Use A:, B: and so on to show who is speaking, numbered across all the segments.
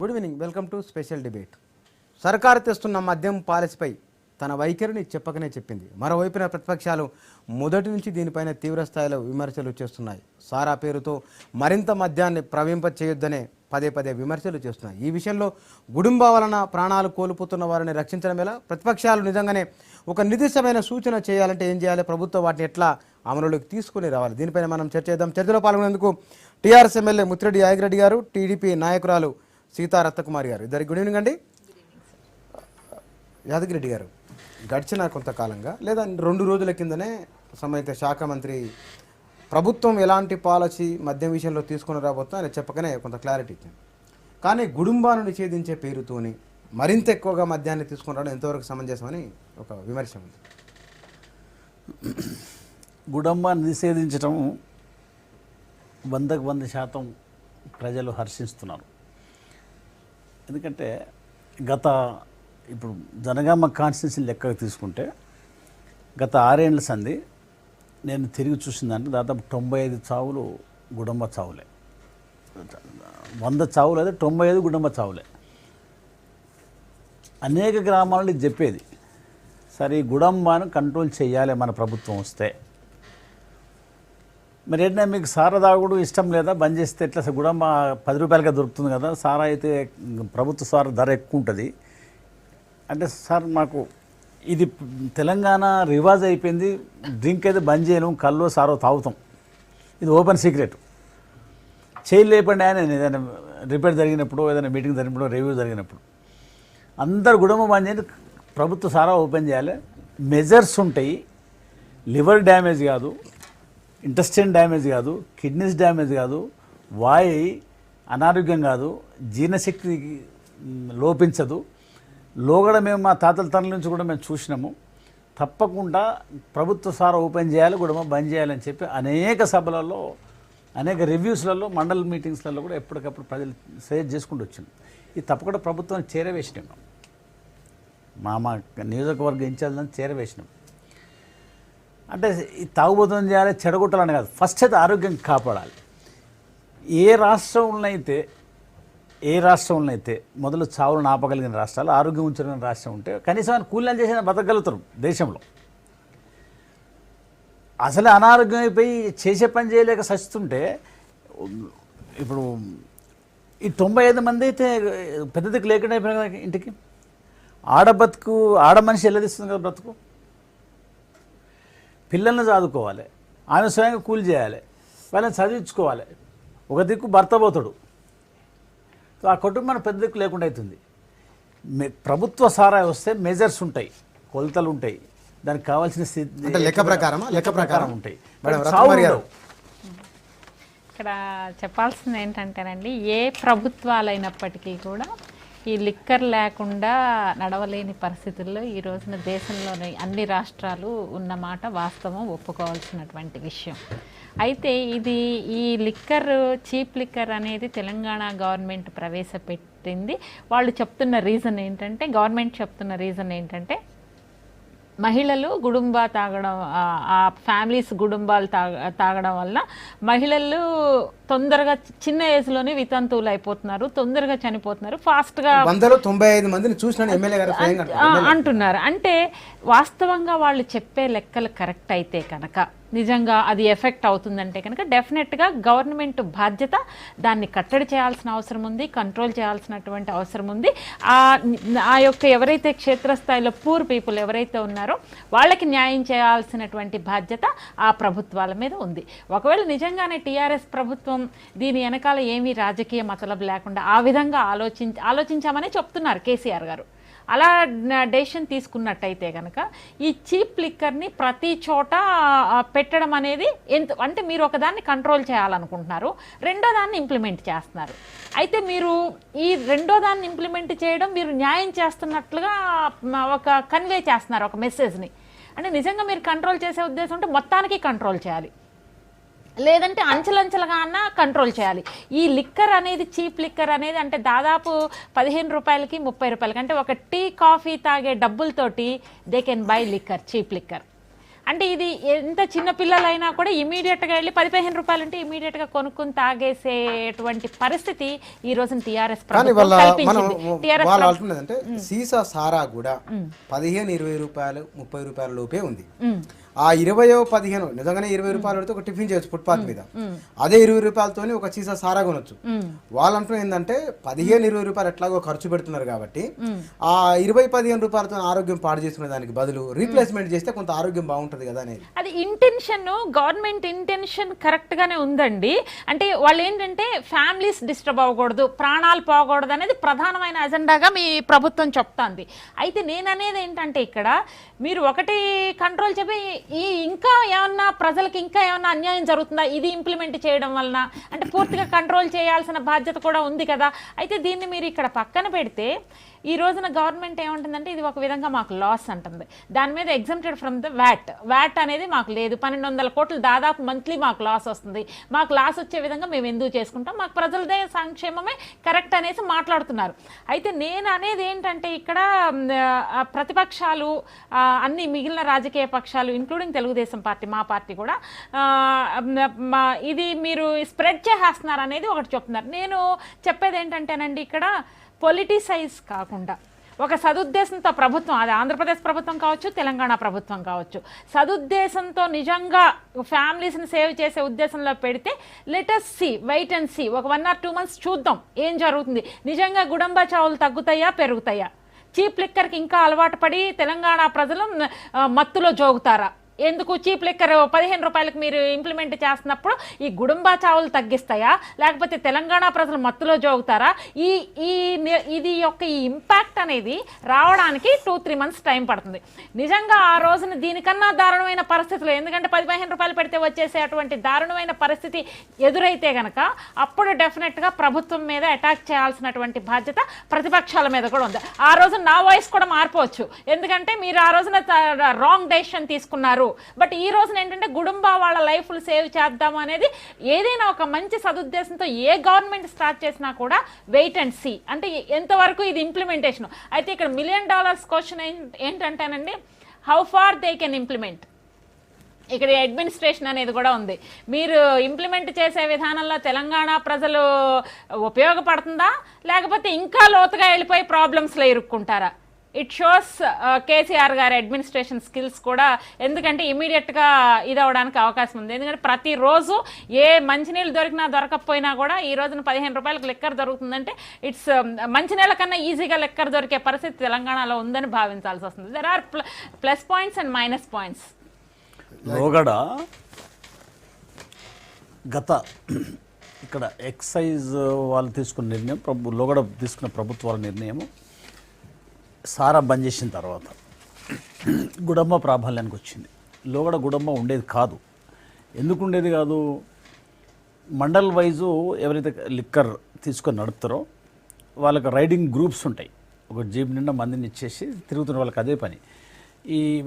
A: Good evening, welcome to special debate. సర్కారు తెస్తున్న మద్యం పాలసీపై తన వైఖరిని చెప్పకనే చెప్పింది. మరోవైపున ప్రతిపక్షాలు మొదటి నుంచి దీనిపైన తీవ్ర స్థాయిలో విమర్శలు చేస్తున్నాయి. సారా పేరుతో మరింత మద్యాన్ని ప్రవహింప చేయొద్దనే పదే పదే విమర్శలు చేస్తున్నాయి. ఈ విషయంలో గుడుంబ వలన ప్రాణాలు కోల్పోతున్న వారిని రక్షించడం ఎలా? ప్రతిపక్షాలు నిజంగానే ఒక నిర్దిష్టమైన సూచన చేయాలంటే ఏం చేయాలి? ప్రభుత్వం వాటిని ఎట్లా అమలులోకి తీసుకుని రావాలి? దీనిపైన మనం చర్చ చేద్దాం. చర్చలో పాల్గొనేందుకు టీఆర్ఎస్ ఎమ్మెల్యే ముత్తిరెడ్డి యాగిరెడ్డి గారు, టీడీపీ నాయకురాలు సీతా రత్నకుమారి గారు, ఇద్దరికి గుడ్ ఈవినింగ్ అండి. యాదగిరెడ్డి గారు, గడిచిన కొంతకాలంగా లేదా 2 రోజుల కిందనే సంబంధిత శాఖ మంత్రి ప్రభుత్వం ఎలాంటి పాలసీ మద్యం విషయంలో తీసుకుని రాబోతుందో ఆయన చెప్పకనే కొంత క్లారిటీ ఇచ్చింది. కానీ గుడుంబాను నిషేధించే పేరుతోని మరింత ఎక్కువగా మద్యాన్ని తీసుకుని రావడం ఎంతవరకు సమంజసమని ఒక విమర్శ ఉంది.
B: గుడుంబాన్ని నిషేధించడం 100% ప్రజలు హర్షిస్తున్నారు. ఎందుకంటే ఇప్పుడు జనగామ కాన్స్టిట్యున్సీ లెక్కకు తీసుకుంటే గత 6 ఏళ్ల సంది నేను తిరిగి చూసిందంటే దాదాపు 95 చావులు గుడుంబ చావులే. 100 చావులు అయితే 95 గుడుంబ చావులే. అనేక గ్రామాలలో ఇది చెప్పేది, సరే ఈ గుడుంబాను కంట్రోల్ చేయాలి మన ప్రభుత్వం వస్తే. మరి ఏంటంటే మీకు సారా తాగుడు ఇష్టం లేదా, బంద్ చేస్తే ఎట్లా? గుడుంబ 10 రూపాయలకే దొరుకుతుంది కదా, సారా అయితే ప్రభుత్వ సారా ధర ఎక్కువ ఉంటుంది అంటే, సార్ మాకు ఇది తెలంగాణ రివాజ్ అయిపోయింది, డ్రింక్ అయితే బంద్ చేయలేము, కల్లో సారో తాగుతాం, ఇది ఓపెన్ సీక్రెట్. చేయలేపండి ఆయన ఏదైనా రిపేర్ జరిగినప్పుడు, ఏదైనా మీటింగ్ జరిగినప్పుడు, రివ్యూ జరిగినప్పుడు అందరు గుడుంబ బంద్ చేయండి, ప్రభుత్వ సారా ఓపెన్ చేయాలి. మెజర్స్ ఉంటాయి, లివర్ డ్యామేజ్ కాదు, ఇంటెస్టైన్ డ్యామేజ్ కాదు, కిడ్నీస్ డ్యామేజ్ కాదు, వాయి అనారోగ్యం కాదు, జీర్ణశక్తి లోపించదు. లోగడ మేము మా తాతల తరల నుంచి కూడా మేము చూసినాము. తప్పకుండా ప్రభుత్వ సారా ఓపెన్ చేయాలి, గుడుంబ బంద్ చేయాలని చెప్పి అనేక సభలలో, అనేక రివ్యూస్లలో, మండల మీటింగ్స్లలో కూడా ఎప్పటికప్పుడు ప్రజలు షేర్ చేసుకుంటూ వచ్చింది. ఇది తప్పకుండా ప్రభుత్వాన్ని చేరవేసినాం, మా నియోజకవర్గ ఇన్ఛార్జ్లను చేరవేసినాం. అంటే ఈ తాగుబోతం చేయాలి, చెడగొట్టాలని కాదు, ఫస్ట్ అయితే ఆరోగ్యం కాపాడాలి. ఏ రాష్ట్రంలో అయితే మొదలు చావులను ఆపగలిగిన రాష్ట్రాలు, ఆరోగ్యం ఉంచిన రాష్ట్రం ఉంటే కనీసం ఆయన కూలీలు చేసిన బతకగలుగుతారు దేశంలో. అసలే అనారోగ్యం అయిపోయి చేసే పని చేయలేక సస్తుంటే, ఇప్పుడు ఈ 95 మంది అయితే పెద్ద దిక్కు లేకుండా అయిపోయిన ఇంటికి ఆడ మనిషి ఎల్లదిస్తుంది కదా బ్రతుకు. పిల్లల్ని చదువుకోవాలి, ఆమె స్వయంగా కూలి చేయాలి, వాళ్ళని చదివించుకోవాలి, ఒక దిక్కు భర్త పోతాడు, ఆ కుటుంబం పెద్ద దిక్కు లేకుండా అవుతుంది. ప్రభుత్వ సారా వస్తే మెజర్స్ ఉంటాయి, కొలతలు ఉంటాయి, దానికి కావాల్సిన
A: లెక్క ప్రకారం ఉంటాయి.
C: ఇక్కడ చెప్పాల్సింది ఏంటంటేనండి, ఏ ప్రభుత్వాలైనప్పటికీ కూడా ఈ లిక్కర్ లేకుండా నడవలేని పరిస్థితుల్లో ఈ రోజున దేశంలోని అన్ని రాష్ట్రాలు ఉన్నమాట వాస్తవం, ఒప్పుకోవాల్సినటువంటి విషయం. అయితే ఈ లిక్కర్, చీప్ లిక్కర్ అనేది తెలంగాణ గవర్నమెంట్ ప్రవేశపెట్టింది. వాళ్ళు చెప్తున్న రీజన్ ఏంటంటే, గవర్నమెంట్ చెప్తున్న రీజన్ ఏంటంటే, మహిళలు గుడుంబ తాగడం, ఆ ఫ్యామిలీస్ గుడుంబాలు తాగడం వల్ల మహిళలు తొందరగా చిన్న ఏజ్లోనే వితంతువులు అయిపోతున్నారు, తొందరగా చనిపోతున్నారు, ఫాస్ట్గా
A: 95 మందిని చూసిన
C: అంటున్నారు. అంటే వాస్తవంగా వాళ్ళు చెప్పే లెక్కలు కరెక్ట్ అయితే కనుక, నిజంగా అది ఎఫెక్ట్ అవుతుందంటే కనుక డెఫినెట్గా గవర్నమెంట్ బాధ్యత, దాన్ని కట్టడి చేయాల్సిన అవసరం ఉంది, కంట్రోల్ చేయాల్సినటువంటి అవసరం ఉంది. ఆ యొక్క ఎవరైతే క్షేత్రస్థాయిలో పూర్ పీపుల్ ఎవరైతే ఉన్నారో వాళ్ళకి న్యాయం చేయాల్సినటువంటి బాధ్యత ఆ ప్రభుత్వాల మీద ఉంది. ఒకవేళ నిజంగానే టీఆర్ఎస్ ప్రభుత్వం దీని వెనకాల ఏమీ రాజకీయ మతలబు లేకుండా ఆ విధంగా ఆలోచించామని చెప్తున్నారు కేసీఆర్ గారు. అలా డెసిషన్ తీసుకున్నట్టయితే కనుక ఈ చీప్ లిక్కర్ని ప్రతి చోట పెట్టడం అనేది అంటే మీరు ఒకదాన్ని కంట్రోల్ చేయాలనుకుంటున్నారు, రెండో దాన్ని ఇంప్లిమెంట్ చేస్తున్నారు. అయితే మీరు ఈ రెండో దాన్ని ఇంప్లిమెంట్ చేయడం మీరు న్యాయం చేస్తున్నట్లుగా ఒక కన్వే చేస్తున్నారు ఒక మెసేజ్ని. అంటే నిజంగా మీరు కంట్రోల్ చేసే ఉద్దేశం ఉంటే మొత్తానికి కంట్రోల్ చేయాలి, లేదంటే అంచెలంచెలుగా అన్నా కంట్రోల్ చేయాలి. ఈ లిక్కర్ అనేది, చీప్ లిక్కర్ అనేది అంటే దాదాపు 15 రూపాయలకి 30 రూపాయలకి, అంటే ఒక టీ కాఫీ తాగే డబ్బులతోటి they can buy liquor, cheap liquor. అంటే ఇది ఎంత చిన్న పిల్లలైనా కూడా ఇమీడియట్గా వెళ్ళి 10-15 రూపాయలు ఉంటే ఇమీడియట్గా కొనుక్కుని తాగేసేటువంటి పరిస్థితి ఈ రోజున టీఆర్ఎస్
A: కానీ
C: ప్రభుత్వం
A: వాళ్ళ మనం
C: కల్పించింది.
A: వాళ్ళు అంటున్నదంటే సీసా సారా కూడా 15-20 రూపాయలు 30 రూపాయల లోపే ఉంది. ఆ 20-15 నిజంగానే 20 రూపాయలు పెడితే ఒక టిఫిన్ చేయొచ్చు ఫుట్పాత్ మీద. అదే 20 రూపాయలతోని ఒక సీసా సారా కొనొచ్చు. వాళ్ళు అంటున్నారు ఏంటంటే 15-20 రూపాయలు ఎట్లాగో ఖర్చు పెడుతున్నారు కాబట్టి ఆ 20-15 రూపాయలతో ఆరోగ్యం పాడు చేసుకునే దానికి బదులు రీప్లేస్మెంట్ చేస్తే కొంత ఆరోగ్యం బాగుంటది కదా అనేది.
C: అది ఇంటెన్షన్, గవర్నమెంట్ ఇంటెన్షన్ కరెక్ట్ గానే ఉందండి. అంటే వాళ్ళు ఏంటంటే ఫ్యామిలీస్ డిస్టర్బ్ అవ్వకూడదు, ప్రాణాలు పోకూడదు అనేది ప్రధానమైన అజెండాగా మీ ప్రభుత్వం చెప్తాంది. అయితే నేను అనేది ఏంటంటే ఇక్కడ మీరు ఒకటి కంట్రోల్ చెప్పి ఈ ఇంకా ఏమన్నా ప్రజలకు ఇంకా ఏమన్నా అన్యాయం జరుగుతుందా ఇది ఇంప్లిమెంట్ చేయడం వలన అంటే పూర్తిగా కంట్రోల్ చేయాల్సిన బాధ్యత కూడా ఉంది కదా. అయితే దీన్ని మీరు ఇక్కడ పక్కన పెడితే ఈ రోజున గవర్నమెంట్ ఏమంటుందంటే ఇది ఒక విధంగా మాకు లాస్ అంటుంది. దాని మీద ఎగ్జామ్టెడ్ ఫ్రమ్ ద వ్యాట్ అనేది మాకు లేదు. 1200 కోట్లు దాదాపు మంత్లీ మాకు లాస్ వస్తుంది. మాకు లాస్ వచ్చే విధంగా మేము ఎందుకు చేసుకుంటాం, మాకు ప్రజలదే సంక్షేమమే కరెక్ట్ అనేసి మాట్లాడుతున్నారు. అయితే నేను అనేది ఏంటంటే ఇక్కడ ప్రతిపక్షాలు అన్ని మిగిలిన రాజకీయ పక్షాలు ఇంక్లూడింగ్ తెలుగుదేశం పార్టీ, మా పార్టీ కూడా ఇది మీరు స్ప్రెడ్ చేసేస్తున్నారు అనేది ఒకటి చెప్తున్నారు. నేను చెప్పేది ఏంటంటేనండి ఇక్కడ పొలిటిసైజ్ కాకుండా ఒక సదుద్దేశంతో ప్రభుత్వం, అది ఆంధ్రప్రదేశ్ ప్రభుత్వం కావచ్చు, తెలంగాణ ప్రభుత్వం కావచ్చు, సదుద్దేశంతో నిజంగా ఫ్యామిలీస్ని సేవ్ చేసే ఉద్దేశంలో పెడితే let's see, wait and see, ఒక 1 or 2 months చూద్దాం ఏం జరుగుతుంది. నిజంగా గుడంబా చావులు తగ్గుతాయా పెరుగుతాయా, చీప్ లిక్కర్కి ఇంకా అలవాటు పడి తెలంగాణ ప్రజలు మత్తులో జోగుతారా, ఎందుకు చీప్ లిక్కర్ 15 రూపాయలకు మీరు ఇంప్లిమెంట్ చేస్తున్నప్పుడు ఈ గుడుంబా చావులు తగ్గిస్తాయా లేకపోతే తెలంగాణ ప్రజలు మత్తులో జోగుతారా, ఇది యొక్క ఈ ఇంపాక్ట్ అనేది రావడానికి 2-3 months టైం పడుతుంది. నిజంగా ఆ రోజున దీనికన్నా దారుణమైన పరిస్థితులు, ఎందుకంటే 10-15 రూపాయలు పెడితే వచ్చేసే అటువంటి దారుణమైన పరిస్థితి ఎదురైతే గనక అప్పుడు డెఫినెట్గా ప్రభుత్వం మీద అటాక్ చేయాల్సినటువంటి బాధ్యత ప్రతిపక్షాల మీద కూడా ఉంది. ఆ రోజు నా వాయిస్ కూడా మారిపోవచ్చు, ఎందుకంటే మీరు ఆ రోజున రాంగ్ డెసిషన్ తీసుకున్నారు. బట్ ఈ రోజున ఏంటంటే గుడుంబా వాళ్ళ లైఫ్లు సేవ్ చేద్దాం అనేది ఏదైనా ఒక మంచి సదుద్దేశంతో ఏ గవర్నమెంట్ స్టార్ట్ చేసినా కూడా వెయిట్ అండ్ సీ, అంటే ఎంతవరకు ఇది ఇంప్లిమెంటేషన్. అయితే ఇక్కడ $1 million క్వశ్చన్ ఏంటంటేనండి how far they can implement. ఇక్కడ అడ్మినిస్ట్రేషన్ అనేది కూడా ఉంది. మీరు ఇంప్లిమెంట్ చేసే విధానంలో తెలంగాణ ప్రజలు ఉపయోగపడుతుందా లేకపోతే ఇంకా లోతుగా వెళ్ళిపోయి ప్రాబ్లమ్స్లో ఇరుక్కుంటారా. ఇట్ షోస్ కేసీఆర్ గారి అడ్మినిస్ట్రేషన్ స్కిల్స్ కూడా, ఎందుకంటే ఇమీడియట్గా ఇది అవ్వడానికి అవకాశం ఉంది. ఎందుకంటే ప్రతిరోజు ఏ మంచినీళ్ళు దొరికినా దొరకకపోయినా కూడా ఈ రోజున 15 రూపాయలకు లెక్కర్ దొరుకుతుందంటే ఇట్స్ మంచినీళ్ళ కన్నా ఈజీగా లెక్కర్ దొరికే పరిస్థితి తెలంగాణలో ఉందని భావించాల్సి వస్తుంది. There are plus points and minus points.
B: లోగడ గత ఇక్కడ ఎక్సైజ్ వాళ్ళు తీసుకున్న నిర్ణయం, లోగడ తీసుకున్న ప్రభుత్వాల నిర్ణయం సారా బంద్ చేసిన తర్వాత గుడంబ ప్రాబల్యానికి వచ్చింది. లోగడ గుడంబ ఉండేది కాదు. ఎందుకు ఉండేది కాదు, మండల్ వైజు ఎవరైతే లిక్కర్ తీసుకొని నడుపుతారో వాళ్ళకి రైడింగ్ గ్రూప్స్ ఉంటాయి. ఒక జీప్ నిండా మందిని ఇచ్చేసి తిరుగుతున్న వాళ్ళకి అదే పని.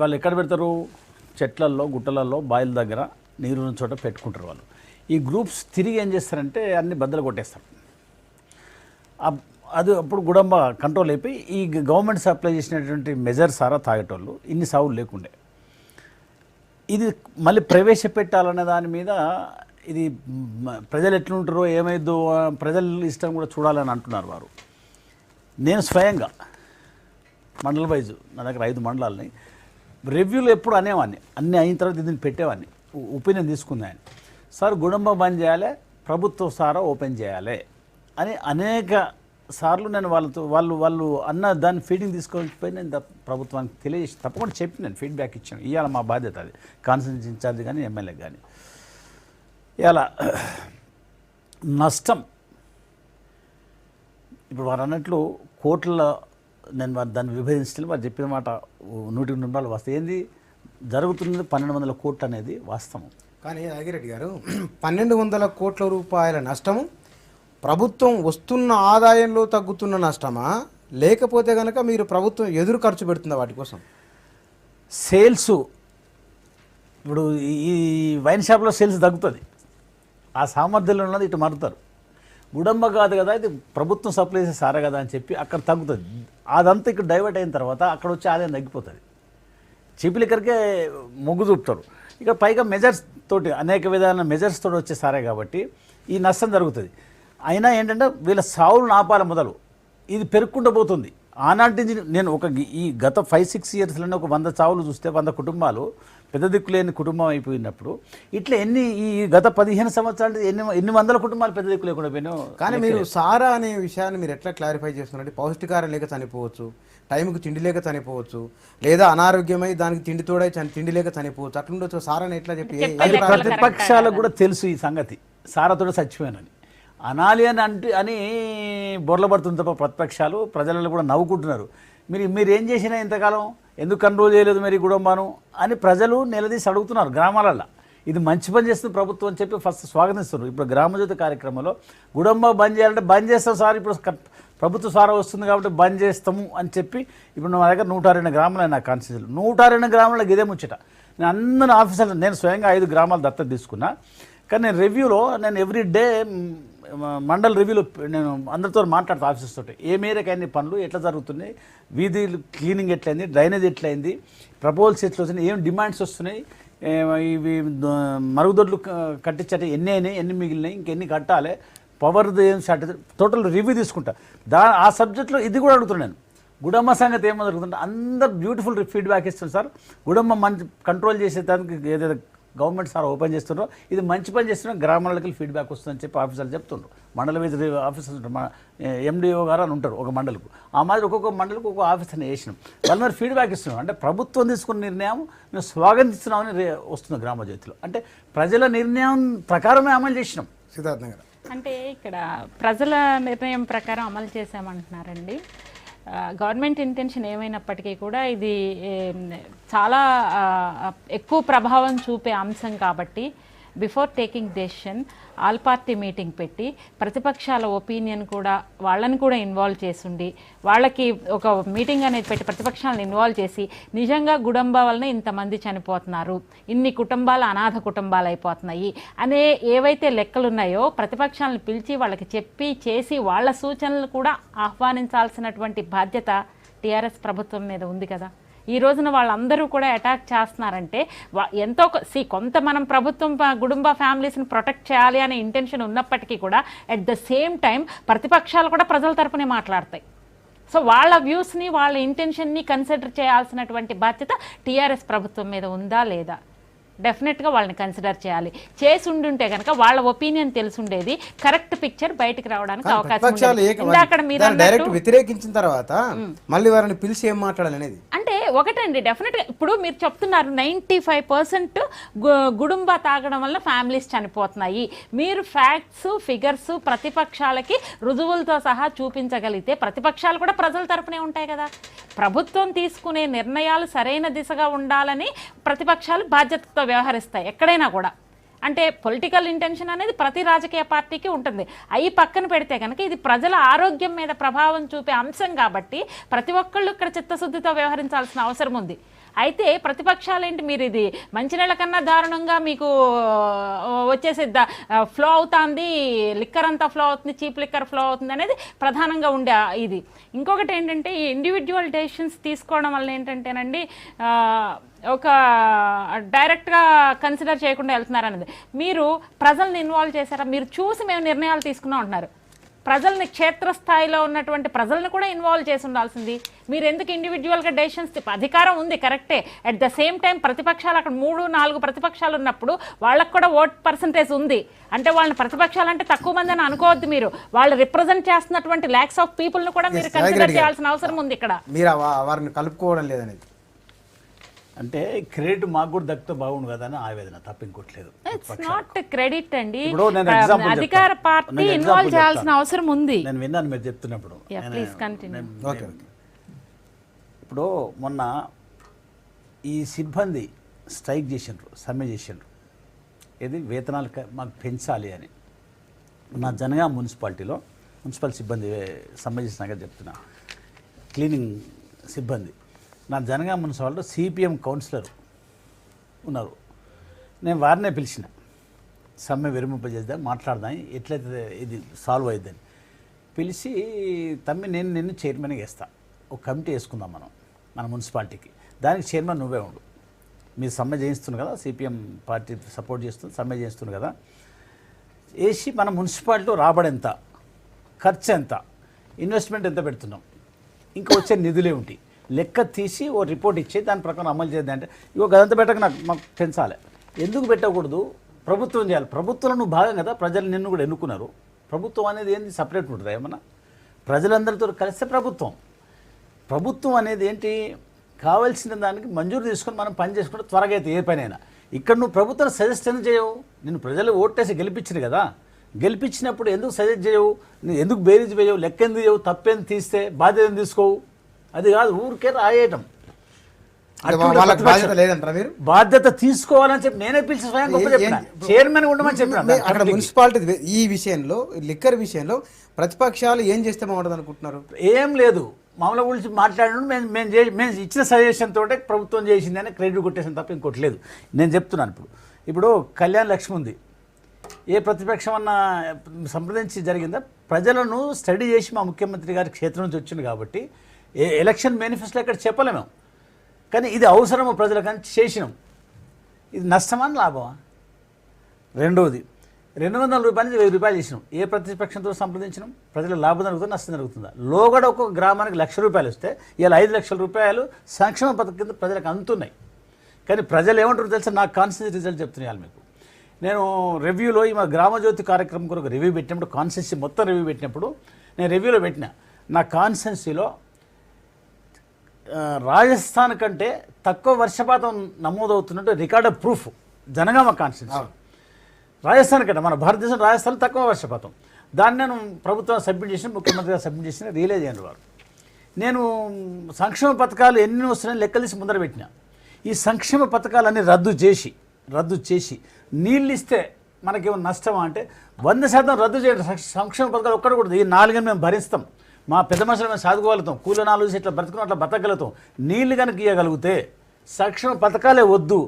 B: వాళ్ళు ఎక్కడ పెడతారు, చెట్లల్లో గుట్టలలో బాయిల దగ్గర నీరున్న చోట పెట్టుకుంటారు వాళ్ళు. ఈ గ్రూప్స్ తిరిగి ఏం చేస్తారంటే అన్ని బద్దలు కొట్టేస్తారు. అది అప్పుడు గుడంబ కంట్రోల్ అయిపోయి ఈ గవర్నమెంట్ సప్లై చేసినటువంటి మెజర్ సారా తాగేటోళ్ళు ఇన్ని సావులు లేకుండే. ఇది మళ్ళీ ప్రవేశపెట్టాలనే దాని మీద ఇది ప్రజలు ఎట్లుంటారో ఏమైందో ప్రజల ఇష్టం కూడా చూడాలని అంటున్నారు వారు. నేను స్వయంగా మండల వైజు నా దగ్గర 5 మండలాలని రివ్యూలో ఎప్పుడు అనేవాడిని, అన్నీ అయిన తర్వాత దీన్ని పెట్టేవాడిని, ఒపీనియన్ తీసుకున్నాయని. సార్ గుడంబ బంద్ చేయాలి, ప్రభుత్వ సారా ఓపెన్ చేయాలి అని అనేక సార్లు నేను వాళ్ళు అన్న దాన్ని ఫీడింగ్ తీసుకొని నేను ప్రభుత్వానికి తెలియజేసి తప్పకుండా చెప్పి నేను ఫీడ్బ్యాక్ ఇచ్చాను. ఇవాళ మా బాధ్యత అది, కాన్స్టిట్యూన్సీ ఇన్ఛార్జ్ కానీ ఎమ్మెల్యే కానీ. ఇవాళ నష్టం ఇప్పుడు వారు అన్నట్లు కోట్ల, నేను దాన్ని విభజించడం వారు చెప్పిన మాట 100 రూపాయలు వస్తాయి. ఏంది జరుగుతున్నది 1200 కోట్లు అనేది వాస్తవం.
A: కానీ నాగిరెడ్డి గారు 1200 కోట్ల రూపాయల నష్టము ప్రభుత్వం వస్తున్న ఆదాయంలో తగ్గుతున్న నష్టమా లేకపోతే కనుక మీరు ప్రభుత్వం ఎదురు ఖర్చు పెడుతుందా వాటి కోసం?
B: సేల్స్ ఇప్పుడు ఈ వైన్ షాప్లో సేల్స్ తగ్గుతుంది, ఆ సామర్థ్యంలో ఉన్నది ఇటు మారుతారు. గుడంబ కాదు కదా, ఇది ప్రభుత్వం సప్లై చేసే సారా కదా అని చెప్పి అక్కడ తగ్గుతుంది. అదంతా ఇక్కడ డైవర్ట్ అయిన తర్వాత అక్కడ వచ్చి ఆదాయం తగ్గిపోతుంది. చీప్ లిక్కర్కే మొగ్గు చూపుతారు. ఇక్కడ పైగా మెజర్స్ తోటి అనేక విధాల మెజర్స్ తోటి వచ్చే సారే కాబట్టి ఈ నష్టం జరుగుతుంది. అయినా ఏంటంటే వీళ్ళ సావులు ఆపాల మొదలు ఇది పెరుక్కుంటూ పోతుంది. ఆనాటి నుంచి నేను ఈ గత 5-6 ఇయర్స్లోనే ఒక 100 చావులు చూస్తే 100 కుటుంబాలు పెద్ద దిక్కులేని కుటుంబం అయిపోయినప్పుడు ఇట్లా ఈ గత 15 సంవత్సరాలు ఎన్ని వందల కుటుంబాలు పెద్ద దిక్కు లేకుండా పోయినా.
A: కానీ మీరు సారా అనే విషయాన్ని మీరు ఎట్లా క్లారిఫై చేస్తున్నారంటే పౌష్టికారం లేక చనిపోవచ్చు, టైంకి తిండి లేక చనిపోవచ్చు, లేదా అనారోగ్యమై దానికి తిండి తోడై తిండి లేక చనిపోవచ్చు, అట్లుండొచ్చు. సారాని ఎట్లా చెప్పి
B: అది ప్రతిపక్షాలకు కూడా తెలుసు ఈ సంగతి, సారాతో చచ్చిపోయానని అనాలి అని బొర్లబడుతుంది తప్ప ప్రతిపక్షాలు ప్రజలలో కూడా నవ్వుకుంటున్నారు. మీరు ఏం చేసినా ఇంతకాలం ఎందుకు కంట్రోల్ చేయలేదు మరి గుడంబాను అని ప్రజలు నిలదీసి అడుగుతున్నారు గ్రామాలలో. ఇది మంచి పని చేస్తుంది ప్రభుత్వం అని చెప్పి ఫస్ట్ స్వాగతిస్తున్నారు. ఇప్పుడు గ్రామజ్యోతి కార్యక్రమంలో గుడంబా బంద్ చేయాలంటే బంద్ చేస్తాం సార్, ఇప్పుడు ప్రభుత్వ సారా వస్తుంది కాబట్టి బంద్ చేస్తాము అని చెప్పి ఇప్పుడు నా దగ్గర 102 గ్రామాలు నా కాన్స్టిట్యూన్సీలు 102 గ్రామాలకు ఇదే ముచ్చట. నేను అందరిని ఆఫీసర్లు నేను స్వయంగా 5 గ్రామాలు దత్తత తీసుకున్నా. కానీ నేను రివ్యూలో నేను ఎవ్రీ డే మండల్ రివ్యూలో నేను అందరితో మాట్లాడుతూ ఆఫీసర్స్ తోటి ఏ మేరకు అన్ని పనులు ఎట్లా జరుగుతున్నాయి, వీధులు క్లీనింగ్ ఎట్లయింది, డ్రైనేజ్ ఎట్లయింది, ప్రపోజల్స్ ఎట్లా వస్తున్నాయి, ఏం డిమాండ్స్ వస్తున్నాయి, ఇవి మరుగుదొడ్లు కట్టించట ఎన్ని అయినాయి, ఎన్ని మిగిలినాయి, ఇంకెన్ని కట్టాలి, పవర్ ఏం షార్టేజ్ టోటల్ రివ్యూ తీసుకుంటా. ఆ సబ్జెక్ట్లో ఇది కూడా అడుగుతున్నాను నేను. గుడమ్మ సంగతి ఏమో జరుగుతుంటే అందరు బ్యూటిఫుల్ ఫీడ్బ్యాక్ ఇస్తున్నారు సార్. గుడమ్మ మంచి కంట్రోల్ చేసేదానికి ఏదైతే గవర్నమెంట్ సార్ ఓపెన్ చేస్తున్నారో ఇది మంచి పని చేస్తున్నా గ్రామాలకి ఫీడ్బ్యాక్ వస్తుందని చెప్పి ఆఫీసర్లు చెప్తుండ్రు. మండల వైద్య ఆఫీసర్స్ ఎండిఓ గారు అని ఉంటారు ఒక మండలకు. ఆ మాదిరి ఒక్కొక్క మండలకు ఒక్కొక్క ఆఫీసర్ని వేసినాం. వాళ్ళ మరి ఫీడ్బ్యాక్ ఇస్తున్నాం. అంటే ప్రభుత్వం తీసుకున్న నిర్ణయం మేము స్వాగతిస్తున్నామని వస్తుంది గ్రామజ్యోతిలో. అంటే ప్రజల నిర్ణయం ప్రకారమే అమలు చేసినాం.
A: సిద్ధార్థ్ నగర్
C: అంటే ఇక్కడ ప్రజల నిర్ణయం ప్రకారం అమలు చేశామంటున్నారండి. గవర్నమెంట్ ఇంటెన్షన్ ఏమైనప్పటికీ కూడా ఇది చాలా ఎక్కువ ప్రభావం చూపే అంశం కాబట్టి before taking decision all party meeting పెట్టి ప్రతిపక్షాల ఒపీనియన్ కూడా వాళ్ళని కూడా ఇన్వాల్వ్ చేసుండి వాళ్ళకి ఒక మీటింగ్ అనేది పెట్టి ప్రతిపక్షాలను ఇన్వాల్వ్ చేసి నిజంగా గుడంబ వలన ఇంతమంది చనిపోతున్నారు, ఇన్ని కుటుంబాలు అనాథ కుటుంబాలు అయిపోతున్నాయి అనే ఏవైతే లెక్కలు ఉన్నాయో ప్రతిపక్షాలను పిలిచి వాళ్ళకి చెప్పి చేసి వాళ్ళ సూచనలు కూడా ఆహ్వానించాల్సినటువంటి బాధ్యత టీఆర్ఎస్ ప్రభుత్వం మీద ఉంది కదా. ఈ రోజున వాళ్ళందరూ కూడా అటాక్ చేస్తున్నారంటే ఎంతో కొంత మనం ప్రభుత్వం కుటుంబ ఫ్యామిలీస్ని ప్రొటెక్ట్ చేయాలి అనే ఇంటెన్షన్ ఉన్నప్పటికీ కూడా అట్ ద సేమ్ టైం ప్రతిపక్షాలు కూడా ప్రజల తరపునే మాట్లాడతాయి. సో వాళ్ళ వ్యూస్ని వాళ్ళ ఇంటెన్షన్ని కన్సిడర్ చేయాల్సినటువంటి బాధ్యత టీఆర్ఎస్ ప్రభుత్వం మీద ఉందా లేదా? డెఫినెట్గా వాళ్ళని కన్సిడర్ చేయాలి. చేసి ఉండుంటే కనుక వాళ్ళ ఒపీనియన్ తెలుసుండేది, కరెక్ట్ పిక్చర్ బయటకు రావడానికి అవకాశం ఉంది.
A: డైరెక్ట్ వ్యతిరేకించిన తర్వాత మళ్ళీ వారిని పిలిచి ఏం మాట్లాడాలి అనేది
C: అంటే ఒకటండి. డెఫినెట్గా ఇప్పుడు మీరు చెప్తున్నారు 95% గుడుంబా తాగడం వల్ల ఫ్యామిలీస్ చనిపోతున్నాయి. మీరు ఫ్యాక్ట్స్ ఫిగర్స్ ప్రతిపక్షాలకి రుజువులతో సహా చూపించగలిగితే ప్రతిపక్షాలు కూడా ప్రజల తరపునే ఉంటాయి కదా. ప్రభుత్వం తీసుకునే నిర్ణయాలు సరైన దిశగా ఉండాలని ప్రతిపక్షాలు బాధ్యతతో వ్యవహరిస్తాయి ఎక్కడైనా కూడా. అంటే పొలిటికల్ ఇంటెన్షన్ అనేది ప్రతి రాజకీయ పార్టీకి ఉంటుంది. అవి పక్కన పెడితే కనుక ఇది ప్రజల ఆరోగ్యం మీద ప్రభావం చూపే అంశం కాబట్టి ప్రతి ఒక్కళ్ళు ఇక్కడ చిత్తశుద్ధితో వ్యవహరించాల్సిన అవసరం ఉంది. అయితే ప్రతిపక్షాలు ఏంటి, మీరు ఇది మంచినీళ్ళ కన్నా దారుణంగా మీకు వచ్చేసి ఫ్లో అవుతుంది, లిక్కర్ అంతా ఫ్లో అవుతుంది, చీప్ లిక్కర్ ఫ్లో అవుతుంది అనేది ప్రధానంగా ఉండే ఇది. ఇంకొకటి ఏంటంటే ఈ ఇండివిజువల్ డెసిషన్స్ తీసుకోవడం వల్ల ఏంటంటేనండి ఒక డైరెక్ట్గా కన్సిడర్ చేయకుండా వెళ్తున్నారనేది. మీరు ప్రజల్ని ఇన్వాల్వ్ చేశారా? మీరు చూసి మేము నిర్ణయాలు తీసుకున్నాం అంటున్నారు. ప్రజల్ని క్షేత్రస్థాయిలో ఉన్నటువంటి ప్రజల్ని కూడా ఇన్వాల్వ్ చేసి ఉండాల్సింది. మీరు ఎందుకు ఇండివిజువల్గా డెసిషన్స్ అధికారం ఉంది కరెక్టే. అట్ ద సేమ్ టైం ప్రతిపక్షాలు అక్కడ 3-4 ప్రతిపక్షాలు ఉన్నప్పుడు వాళ్ళకు కూడా ఓట్ పర్సంటేజ్ ఉంది. అంటే వాళ్ళని ప్రతిపక్షాలు అంటే తక్కువ మంది అని అనుకోవద్దు. మీరు వాళ్ళు రిప్రజెంట్ చేస్తున్నటువంటి ల్యాక్స్ ఆఫ్ పీపుల్ని కూడా మీరు కన్సిడర్ చేయాల్సిన అవసరం ఉంది ఇక్కడ.
A: మీరు వారిని కలుపుకోవడం లేదనేది
B: అంటే క్రెడిట్ మాకు కూడా దక్కితే బాగుండు కదా అని ఆవేదన తప్ప ఇంకోట్లేదు.
C: ఇట్స్ నాట్ క్రెడిట్ అండి. అధికార పార్టీ ఇన్వాల్వ్ చేయాల్సిన అవసరం ఉంది.
B: నేను విన్నాను మీరు చెప్తున్నప్పుడు.
C: Please continue.
B: ఇప్పుడు మొన్న ఈ సిబ్బంది స్ట్రైక్ చేసిండ్రు, సమ్మె చేసిండ్రు, ఇది వేతనాలు మాకు పెంచాలి అని. నా జనగాం మున్సిపాలిటీలో మున్సిపల్ సిబ్బంది సమ్మె చేసినాక చెప్తున్నా, క్లీనింగ్ సిబ్బంది నా జనగాం మున్సిపాలిటీలో సిపిఎం కౌన్సిలర్ ఉన్నారు. నేను వారినే పిలిచిన, సమ్మె విరమింపజేద్దాం, మాట్లాడదాం, ఎట్లయితే ఇది సాల్వ్ అవుతుందని పిలిచి, తమ్మి నేను నిన్ను చైర్మన్గా వేస్తా, ఒక కమిటీ వేసుకుందాం మన మున్సిపాలిటీకి, దానికి చైర్మన్ నువ్వే ఉండు. మీరు సమ్మె చేయిస్తుంది కదా, సిపిఎం పార్టీ సపోర్ట్ చేస్తుంది, సమ్మె చేస్తుంది కదా, వేసి మన మున్సిపాలిటీ రాబడి ఎంత, ఖర్చు ఎంత, ఇన్వెస్ట్మెంట్ ఎంత పెడుతున్నాం, ఇంకా వచ్చే నిధులే ఉంటాయి, లెక్క తీసి ఓ రిపోర్ట్ ఇచ్చి దాని ప్రకారం అమలు చేద్దాం అంటే ఇగో గదంతా పెట్టక మాకు పెంచాలి. ఎందుకు పెట్టకూడదు? ప్రభుత్వం చేయాలి. ప్రభుత్వంలో నువ్వు భాగం కదా, ప్రజలు నిన్ను కూడా ఎన్నుకున్నారు. ప్రభుత్వం అనేది ఏంది సపరేట్ ఉంటుందా ఏమన్నా? ప్రజలందరితో కలిస్తే ప్రభుత్వం అనేది ఏంటి, కావాల్సిన దానికి మంజూరు తీసుకొని మనం పని చేసుకుంటే త్వరగా అయితే ఏ పనైనా. ఇక్కడ నువ్వు ప్రభుత్వం సజెస్ట్ ఎందుకు చేయవు? నేను ప్రజలు ఓటేసి గెలిపించింది కదా, గెలిపించినప్పుడు ఎందుకు సజెస్ట్ చేయవు? నువ్వు ఎందుకు బేరీజ్ వేయవు? లెక్క ఎందుకు చేయవు? తప్పేందుకు తీస్తే బాధ్యత ఎందుకు తీసుకోవు? అది కాదు, ఊరికే రాయటం. బాధ్యత తీసుకోవాలని చెప్పి నేనే పిలిచి స్వయం గొప్ప చెప్పిన, చైర్మన్ ఉండమని చెప్పిన.
A: అక్కడ మున్సిపాలిటీ ఈ విషయంలో, లిక్కర్ విషయంలో ప్రతిపక్షాలు ఏం చేస్తే బాగుంటుంది అనుకుంటున్నారు?
B: ఏం లేదు, మామూలుగా గురించి మాట్లాడడం, మేము ఇచ్చిన సజెషన్ తోటే ప్రభుత్వం చేసిందని క్రెడిట్ కొట్టేసిన తప్ప ఇంకోటి లేదు. నేను చెప్తున్నాను. ఇప్పుడు కళ్యాణ లక్ష్మి ఉంది, ఏ ప్రతిపక్షం అన్న సంప్రదించి జరిగిందా? ప్రజలను స్టడీ చేసి మా ముఖ్యమంత్రి గారి క్షేత్రం నుంచి వచ్చింది కాబట్టి ఎలక్షన్ మేనిఫెస్టో ఎక్కడ చెప్పలేము, కానీ ఇది అవసరము ప్రజలకు అని చేసినాం. ఇది నష్టమా లాభమా? రెండవది, 200 రూపాయల నుంచి 1000 రూపాయలు చేసినాం. ఏ ప్రతిపక్షంతో సంప్రదించినాం? ప్రజలకు లాభం జరుగుతుందా, నష్టం జరుగుతుందా? లోగడ ఒక్కొక్క గ్రామానికి 1,00,000 రూపాయలు వస్తే ఇలా 5 లక్షల రూపాయలు సంక్షేమ పథకం కింద ప్రజలకు అందుతున్నాయి. కానీ ప్రజలు ఏమంటారు తెలుసా? నాకు కాన్స్టిట్యూన్సీ రిజల్ట్ చెప్తున్నాను మీకు. నేను రివ్యూలో ఈ మా గ్రామజ్యోతి కార్యక్రమం కొరకు రివ్యూ పెట్టినప్పుడు, కాన్స్టిట్యూన్సీ మొత్తం రివ్యూ పెట్టినప్పుడు నేను రివ్యూలో పెట్టిన, నా కాన్స్టిట్యూన్సీలో రాజస్థాన్ కంటే తక్కువ వర్షపాతం నమోదవుతున్నట్టు record of proof Jangaon constituency. Rajasthan కంటే మన భారతదేశం రాజస్థాన్లో తక్కువ వర్షపాతం. దాన్ని నేను ప్రభుత్వం సబ్మిట్ చేసిన, ముఖ్యమంత్రి గారు సబ్మిట్ చేసిన, రియలైజ్ అయిన వారు. నేను సంక్షేమ పథకాలు ఎన్ని వస్తున్నాయని లెక్కలు తీసి ముందర పెట్టిన. ఈ సంక్షేమ పథకాలన్నీ రద్దు చేసి నీళ్ళు ఇస్తే మనకేమైనా నష్టమా అంటే 100% రద్దు చేయండి. సంక్షేమ పథకాలు ఒక్కటి కూడా, ఈ 4 మేము భరిస్తాం, మా పెద్ద మనుషులు మేము సాధుకోగలుగుతాం, కూలి 4 ఇట్లా బ్రతుకుని అట్లా బతకగలుగుతాం. నీళ్ళు కనుక ఇవ్వగలిగితే సంక్షేమ పథకాలే వద్దు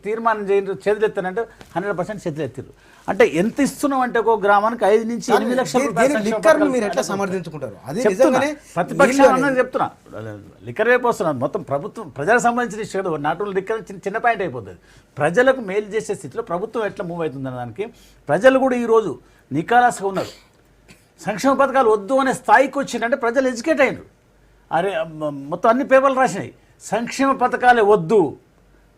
B: తీర్మానం చేయండి, చేతులెత్తానంటే 100% చేతులెత్తారు. అంటే ఎంత ఇస్తున్నాం అంటే ఒక గ్రామానికి 5 నుంచి 8 లక్షల రూపాయలు.
A: మీరు ఎట్లా సమర్థించుకుంటారు?
B: ప్రతిపక్షం చెప్తున్నా, లిక్కర్ వైపు వస్తున్నారు. మొత్తం ప్రభుత్వం ప్రజలకు సంబంధించిన ఇష్టం కదా, నాట్ ఓన్లీ లిక్కర్ చిన్న పాయింట్ అయిపోతుంది. ప్రజలకు మేలు చేసే స్థితిలో ప్రభుత్వం ఎట్లా మూవ్ అవుతుందన్న దానికి ప్రజలు కూడా ఈరోజు నికాలాస్గా ఉన్నారు. సంక్షేమ పథకాలు వద్దు అనే స్థాయికి వచ్చిందంటే ప్రజలు ఎడ్యుకేట్ అయినారు. అరే మొత్తం అన్ని పేపర్లు రాసినాయి, సంక్షేమ పథకాలే వద్దు,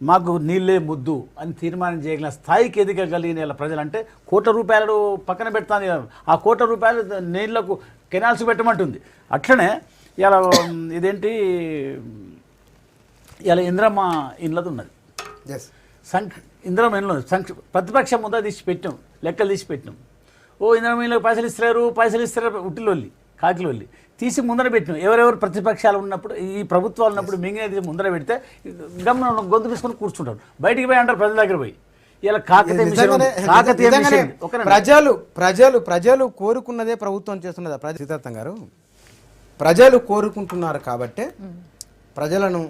B: మాకు నీళ్ళే ముద్దు అని తీర్మానం చేయగలిగిన స్థాయికి ఎదగగలిగిన ప్రజలు. అంటే ₹1,00,00,000 పక్కన పెడతాను, ఆ ₹1,00,00,000 నీళ్లకు కెనాల్స్ పెట్టమంటుంది. అట్లనే ఇలా ఇదేంటి, ఇలా ఇంద్రమ్మ ఇళ్ళది ఉన్నది, ఇంద్రమ్మ ఇళ్ళు ప్రతిపక్షం ముందు తీసి పెట్టినాం, లెక్కలు తీసి పెట్టినాం. ఇంద్రమ్మ ఇళ్ళకి పైసలు ఇస్తారు ఉట్టిలోళ్ళి కాకిలోళ్ళి తీసి ముందర పెట్టినాం. ఎవరెవరు ప్రతిపక్షాలు ఉన్నప్పుడు, ఈ ప్రభుత్వాలు ఉన్నప్పుడు మింగినది ముందర పెడితే గమనం గొంతు తీసుకొని కూర్చుంటారు. బయటికి పోయి అంటారు ప్రజల దగ్గర పోయి. ఇలా
A: ప్రజలు కోరుకున్నదే ప్రభుత్వం చేస్తున్నదా? సీతార్థం గారు, ప్రజలు కోరుకుంటున్నారు కాబట్టే ప్రజలను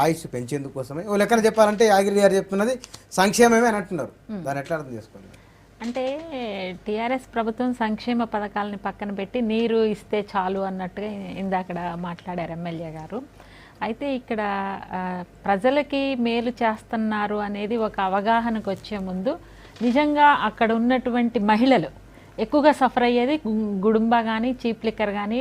A: ఆయుష్ పెంచేందుకోసమే ఓ లెక్కన చెప్పాలంటే యాగిరి గారు చెప్తున్నది సంక్షేమమే అని అంటున్నారు. దాన్ని ఎట్లా అర్థం చేసుకోవాలి?
C: అంటే టీఆర్ఎస్ ప్రభుత్వం సంక్షేమ పథకాలని పక్కన పెట్టి నీరు ఇస్తే చాలు అన్నట్టుగా ఇందాక మాట్లాడారు ఎమ్మెల్యే గారు. అయితే ఇక్కడ ప్రజలకి మేలు చేస్తున్నారు అనేది ఒక అవగాహనకు వచ్చే ముందు నిజంగా అక్కడ ఉన్నటువంటి మహిళలు ఎక్కువగా సఫర్ అయ్యేది గుడుంబ కానీ చీప్ లిక్కర్ కానీ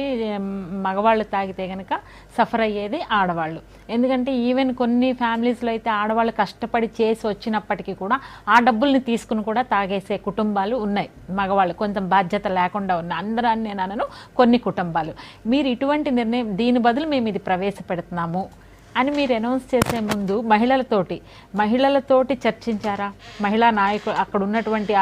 C: మగవాళ్ళు తాగితే కనుక సఫర్ అయ్యేది ఆడవాళ్ళు. ఎందుకంటే ఈవెన్ కొన్ని ఫ్యామిలీస్లో అయితే ఆడవాళ్ళు కష్టపడి చేసి వచ్చినప్పటికీ కూడా ఆ డబ్బుల్ని తీసుకుని కూడా తాగేసే కుటుంబాలు ఉన్నాయి. మగవాళ్ళు కొంచెం బాధ్యత లేకుండా ఉన్న, అందరూ అని నేను అనను, కొన్ని కుటుంబాలు. మీరు ఇటువంటి నిర్ణయం, దీని బదులు మేము ఇది ప్రవేశపెడుతున్నాము అని మీరు అనౌన్స్ చేసే ముందు మహిళలతోటి చర్చించారా? మహిళా నాయకులు అక్కడ ఉన్నటువంటి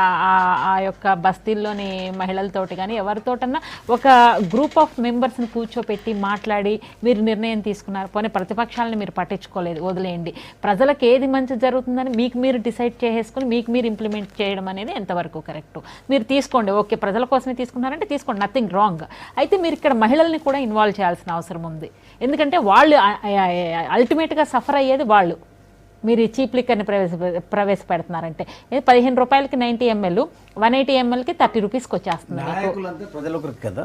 C: ఆ యొక్క బస్తీల్లోని మహిళలతోటి కానీ ఎవరితోటన్నా ఒక గ్రూప్ ఆఫ్ మెంబర్స్ని కూర్చోపెట్టి మాట్లాడి మీరు నిర్ణయం తీసుకున్నారు? పోనీ ప్రతిపక్షాలను మీరు పట్టించుకోలేదు, వదిలేయండి. ప్రజలకు ఏది మంచి జరుగుతుందని మీకు మీరు డిసైడ్ చేసేసుకుని మీకు మీరు ఇంప్లిమెంట్ చేయడం అనేది ఎంతవరకు కరెక్టు? మీరు తీసుకోండి, ఓకే ప్రజల కోసమే తీసుకున్నారంటే తీసుకోండి, నథింగ్ రాంగ్. అయితే మీరు ఇక్కడ మహిళల్ని కూడా ఇన్వాల్వ్ చేయాల్సిన అవసరం ఉంది. ఎందుకంటే వాళ్ళు అల్టిమేట్గా సఫర్ అయ్యేది వాళ్ళు. మీరు ఈ చీప్ లిక్కర్ని ప్రవేశపెడుతున్నారంటే 15 రూపాయలకి 90 ml, 180 mlకి 30 రూపీస్కి వచ్చేస్తుంది.
B: ప్రజల కొరకు కదా,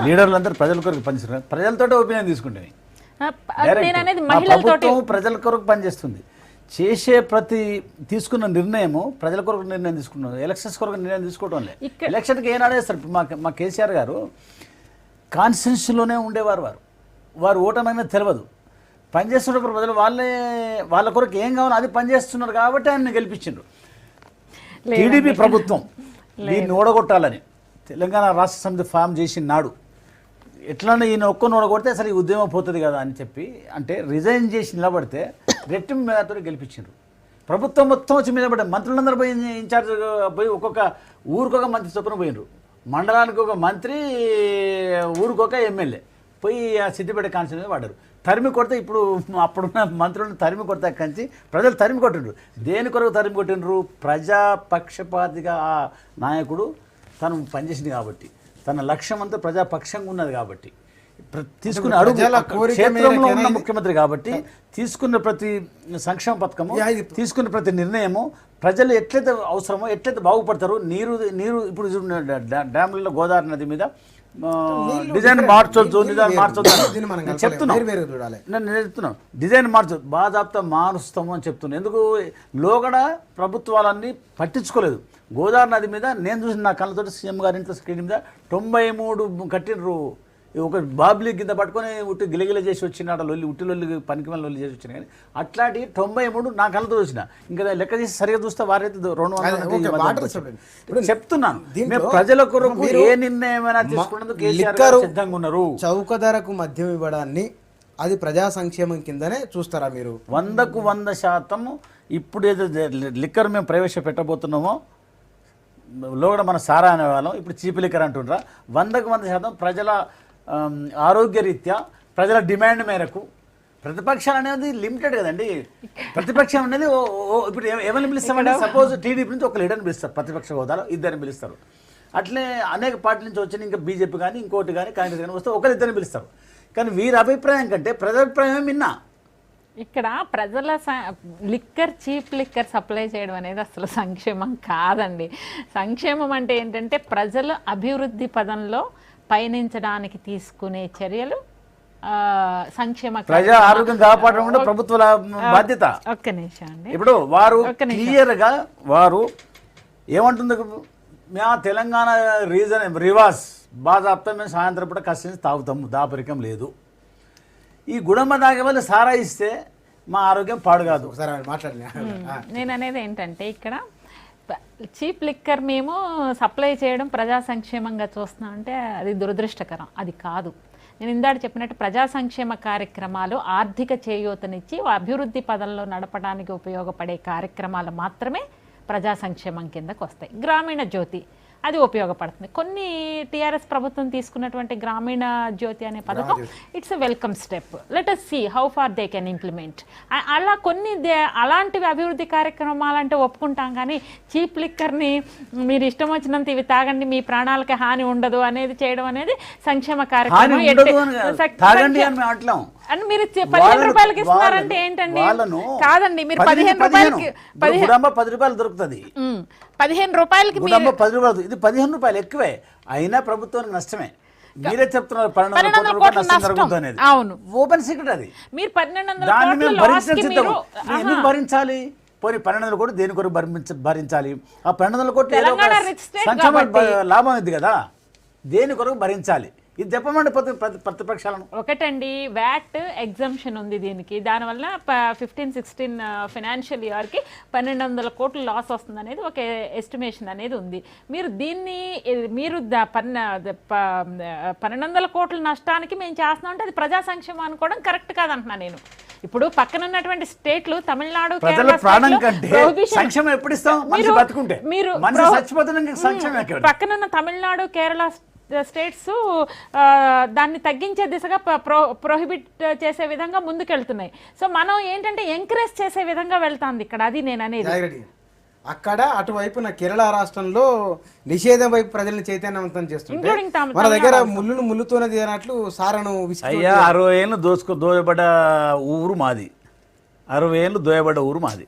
B: లీడర్లు అందరూ ప్రజల కొరకు పనిచేస్తున్నారు, ప్రజలతో ఒపీనియన్ తీసుకుంటే
C: నేను అనేది
B: మా
C: మహిళలతోటి
B: ప్రభుత్వం ప్రజల కొరకు పనిచేస్తుంది. చేసే తీసుకున్న నిర్ణయము ప్రజల కొరకు నిర్ణయం తీసుకున్నాం, ఎలక్షన్స్ కొరకు నిర్ణయం తీసుకోవడం లేదు. ఎలక్షన్కి ఏనాడేస్తారు. మా కేసీఆర్ గారు కాన్స్టిట్యూన్సీలోనే ఉండేవారు. వారు ఓటమైనా తెలియదు. పనిచేస్తున్నప్పుడు ప్రజలు వాళ్ళ కొరకు ఏం కావాలో అది పనిచేస్తున్నారు కాబట్టి ఆయన గెలిపించారు. టీడీపీ ప్రభుత్వం దీన్ని ఓడగొట్టాలని తెలంగాణ రాష్ట్ర సమితి ఫామ్ చేసిన నాడు ఎట్లన్నా ఈయన ఒక్కరిని ఓడగొడితే అసలు ఈ ఉద్యమం పోతుంది కదా అని చెప్పి అంటే రిజైన్ చేసి నిలబడితే రెట్టింపు మేరతో గెలిపించారు. ప్రభుత్వం మొత్తం వచ్చి మీద పడ్డారు. మంత్రులందరూ పోయి ఇన్ఛార్జ్ పోయి ఒక్కొక్క ఊరికొక మంత్రి చొప్పున పోయినరు. మండలానికి ఒక మంత్రి, ఊరికొక ఎమ్మెల్యే పోయి ఆ సిద్దిపేట కాన్స్టిట్యూన్సీ పడ్డారు. తరిమి కొడితే ఇప్పుడు అప్పుడున్న మంత్రులను తరిమి కొడితే కంచి ప్రజలు తరిమి కొట్టిండ్రు. దేని కొరకు తరిమి కొట్టిండ్రు? ప్రజాపక్షపాతిగా ఆ నాయకుడు తను పనిచేసింది కాబట్టి, తన లక్ష్యం అంతా ప్రజాపక్షంగా ఉన్నది కాబట్టి, తీసుకున్న అడుగు క్షేత్రంలో ఉన్న ముఖ్యమంత్రి కాబట్టి తీసుకున్న ప్రతి సంక్షేమ పథకము, తీసుకున్న ప్రతి నిర్ణయము ప్రజలు ఎట్లయితే అవసరమో ఎట్లయితే బాగుపడతారు. నీరు ఇప్పుడు డ్యాములలో గోదావరి నది మీద డిజైన్ మార్చొద్దు, నేను చెప్తున్నాను డిజైన్ మార్చొద్దు, బాధాప్తా మారుస్తాము అని చెప్తున్నాను. ఎందుకు లోగడ ప్రభుత్వాలన్నీ పట్టించుకోలేదు. గోదావరి నది మీద నేను చూసిన నా కళ్ళతో సీఎం గారి ఇంట్లో స్క్రీన్ మీద 93 కట్టినరు. ఒక బాబ్లీ కింద పట్టుకొని ఉట్టి గిలగిల చేసి వచ్చిన లొల్లి, ఉట్టి లొల్లి పనికి మళ్ళీ లొల్లి చేసి వచ్చిన. కానీ అట్లాంటి 93 నా కళ్ళతో చూసిన. ఇంకా లెక్క చేసి సరిగా చూస్తే వారైతే 200 చెప్తున్నాను. మేము ప్రజల కొరకు ఏ నిర్ణయమైనా తీసుకున్నందుకు కేసీఆర్ సిద్ధంగా ఉన్నారు.
A: చౌక ధరకు మద్యం ఇవ్వడాన్ని అది ప్రజా సంక్షేమం కిందనే చూస్తారా మీరు?
B: 100% ఇప్పుడు ఏదో లిక్కర్ మేము ప్రవేశపెట్టబోతున్నామో లోగడ మన సారా అనేవాళ్ళం, ఇప్పుడు చీప్ లిక్కర్ అంటుండ్రా. 100% ప్రజల ఆరోగ్యరీత్యా ప్రజల డిమాండ్ మేరకు ప్రతిపక్షాలు అనేది లిమిటెడ్ కదండి. ప్రతిపక్షం అనేది ఇప్పుడు ఎవరిని పిలుస్తామంటే సపోజ్ టీడీపీ నుంచి ఒక లీడర్ని పిలుస్తారు, ప్రతిపక్ష హోదాలో 2 పిలుస్తారు. అట్లే అనేక పార్టీల నుంచి వచ్చిన ఇంకా బీజేపీ కానీ ఇంకోటి కానీ కాంగ్రెస్ కానీ వస్తే 1-2 పిలుస్తారు. కానీ వీరి అభిప్రాయం కంటే ప్రజాభిప్రాయం విన్నా.
C: ఇక్కడ ప్రజల చీప్ లిక్కర్ సప్లై చేయడం అనేది అసలు సంక్షేమం కాదండి. సంక్షేమం అంటే ఏంటంటే ప్రజలు అభివృద్ధి పదంలో పయనించడానికి తీసుకునే చర్యలు సంక్షేమ.
B: ప్రజా ఆరోగ్యం కాపాడడం కూడా ప్రభుత్వాల బాధ్యత.
C: ఒక్క నిమిషం అండి.
B: ఇప్పుడు వారు క్లియర్గా వారు ఏమంటుంది, మా తెలంగాణ రివాజ్ బాధాప్తం మేము సాయంత్రం పూట కష్టించి తాగుతాము, దాపరికం లేదు. ఈ గుడమ్మ తాగే వల్ల సారా ఇస్తే మా ఆరోగ్యం పాడు కాదు.
C: నేను అనేది ఏంటంటే ఇక్కడ చీప్ లిక్కర్ మేము సప్లై చేయడం ప్రజా సంక్షేమంగా చూస్తున్నామంటే అది దురదృష్టకరం. అది కాదు. నేను ఇందాక చెప్పినట్టు ప్రజా సంక్షేమ కార్యక్రమాలు ఆర్థిక చేయూతనిచ్చి అభివృద్ధి పదంలో నడపడానికి ఉపయోగపడే కార్యక్రమాలు మాత్రమే ప్రజా సంక్షేమం కిందకు వస్తాయి. గ్రామీణ జ్యోతి అది ఉపయోగపడుతుంది. కొన్ని టీఆర్ఎస్ ప్రభుత్వం తీసుకున్నటువంటి గ్రామీణ జ్యోతి అనే పథకం it's a welcome step. Let us see how far they can implement. అలా కొన్ని అలాంటివి అభివృద్ధి కార్యక్రమాలు అంటే ఒప్పుకుంటాం. కానీ చీప్ లిక్కర్ని మీరు ఇష్టం వచ్చినంత ఇవి తాగండి మీ ప్రాణాలకి హాని ఉండదు అనేది చేయడం అనేది సంక్షేమ కార్యక్రమం. అని మీరు 15 రూపాయలకి ఇస్తున్నారంటే ఏంటండి? కాదండి, మీరు 15 రూపాయలకి
B: 10 రూపాయలు దొరుకుతుంది.
C: 15 రూపాయలకి
B: 10 రూపాయలు, ఇది 15 రూపాయలు ఎక్కువే అయినా ప్రభుత్వానికి నష్టమే. మీరే చెప్తున్నారు 1200 కోట్ల నష్టం జరుగుతుంది అనేది.
C: అవును,
B: ఓపెన్ సీక్రెట్ అది.
C: మీరు 1200
B: దాన్ని మేము ఎందుకు భరించాలి? పోనీ 1200 కోట్లు దేని కొరకు భరించాలి? ఆ 1200 కోట్లు సంక్షేమ లాభం ఇది కదా, దేని కొరకు భరించాలి? ఇది చెప్పమండి ప్రతిపక్షాలను.
C: ఒకటండి, వ్యాట్ ఎగ్జంప్షన్ ఉంది దీనికి. దానివల్ల 15-16 ఫైనాన్షియల్ ఇయర్కి 1200 కోట్లు లాస్ వస్తుంది అనేది ఒక ఎస్టిమేషన్ అనేది ఉంది. మీరు దీన్ని 1200 కోట్ల నష్టానికి మేము చేస్తున్నాం అంటే అది ప్రజా సంక్షేమం అనుకోవడం కరెక్ట్ కాదంటున్నా నేను. ఇప్పుడు పక్కన ఉన్నటువంటి స్టేట్లు తమిళనాడు, పక్కనున్న తమిళనాడు, కేరళ స్టేట్స్ దాన్ని తగ్గించే దిశగా ప్రొహిబిట్ చేసే విధంగా ముందుకెళ్తున్నాయి. సో మనం ఏంటంటే ఎంకరేజ్ చేసే విధంగా వెళ్తాంది ఇక్కడ. అది నేను అనేది.
A: అక్కడ అటువైపున కేరళ రాష్ట్రంలో నిషేధం వైపు ప్రజల్ని చైతన్యవంతం చేస్తుంటే మన దగ్గర ముళ్ళుతోనది అన్నట్లు సారను
B: 60 ఏళ్ళు దోయబడ్డ ఊరు మాది. 60 ఏళ్ళు దోయబడ్డ ఊరు మాది.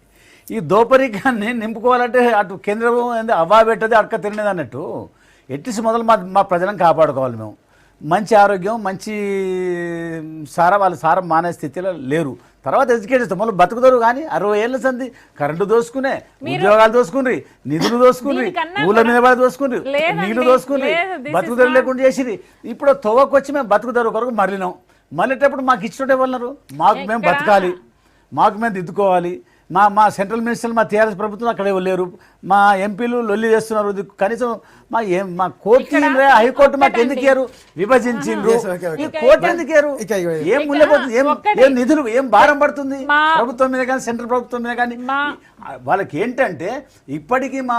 B: ఈ దోపరికాన్ని నింపుకోవాలంటే అటు కేంద్రం అవ్వా పెట్టది అడక తినేది అన్నట్టు ఎట్లీస్ట్ మొదలు మా ప్రజలను కాపాడుకోవాలి. మంచి ఆరోగ్యం మంచి వాళ్ళ సారం మానే స్థితిలో లేరు. తర్వాత ఎడ్యుకేట్ చేస్తాం మళ్ళీ బతుకుతారు. కానీ 60 ఏళ్ళ సంది కరెంటు దోసుకునే, ఉద్యోగాలు దోసుకుని, నిధులు దోసుకుని, ఊళ్ళ మీద పడి దోసుకుని, నీళ్లు దోసుకుని, బతుకుదరు లేకుండా చేసిరి. ఇప్పుడు తోవకు వచ్చి మేము బతుకుదరు కొరకు మరలినాం. మళ్ళేటప్పుడు మాకు ఇచ్చినట్టే వాళ్ళరు, మాకు మేము బతకాలి, మాకు మేము దిద్దుకోవాలి. మా సెంట్రల్ మినిస్టర్లు, మా టీఆర్ఎస్ ప్రభుత్వం అక్కడ లేరు, మా ఎంపీలు లొల్లి చేస్తున్నారు. కనీసం మా కోర్టు హైకోర్టు మాకు ఎందుకు ఇయ్యారు? విభజించిండ్రు. ఈ కోర్టు ఎందుకు ఇయ్యారు? ఏం ముళ్ళపోతుంది? ఏం నిధులు ఏం భారం పడుతుంది ప్రభుత్వం మీద కానీ సెంట్రల్ ప్రభుత్వం మీద కానీ? వాళ్ళకి ఏంటంటే ఇప్పటికీ మా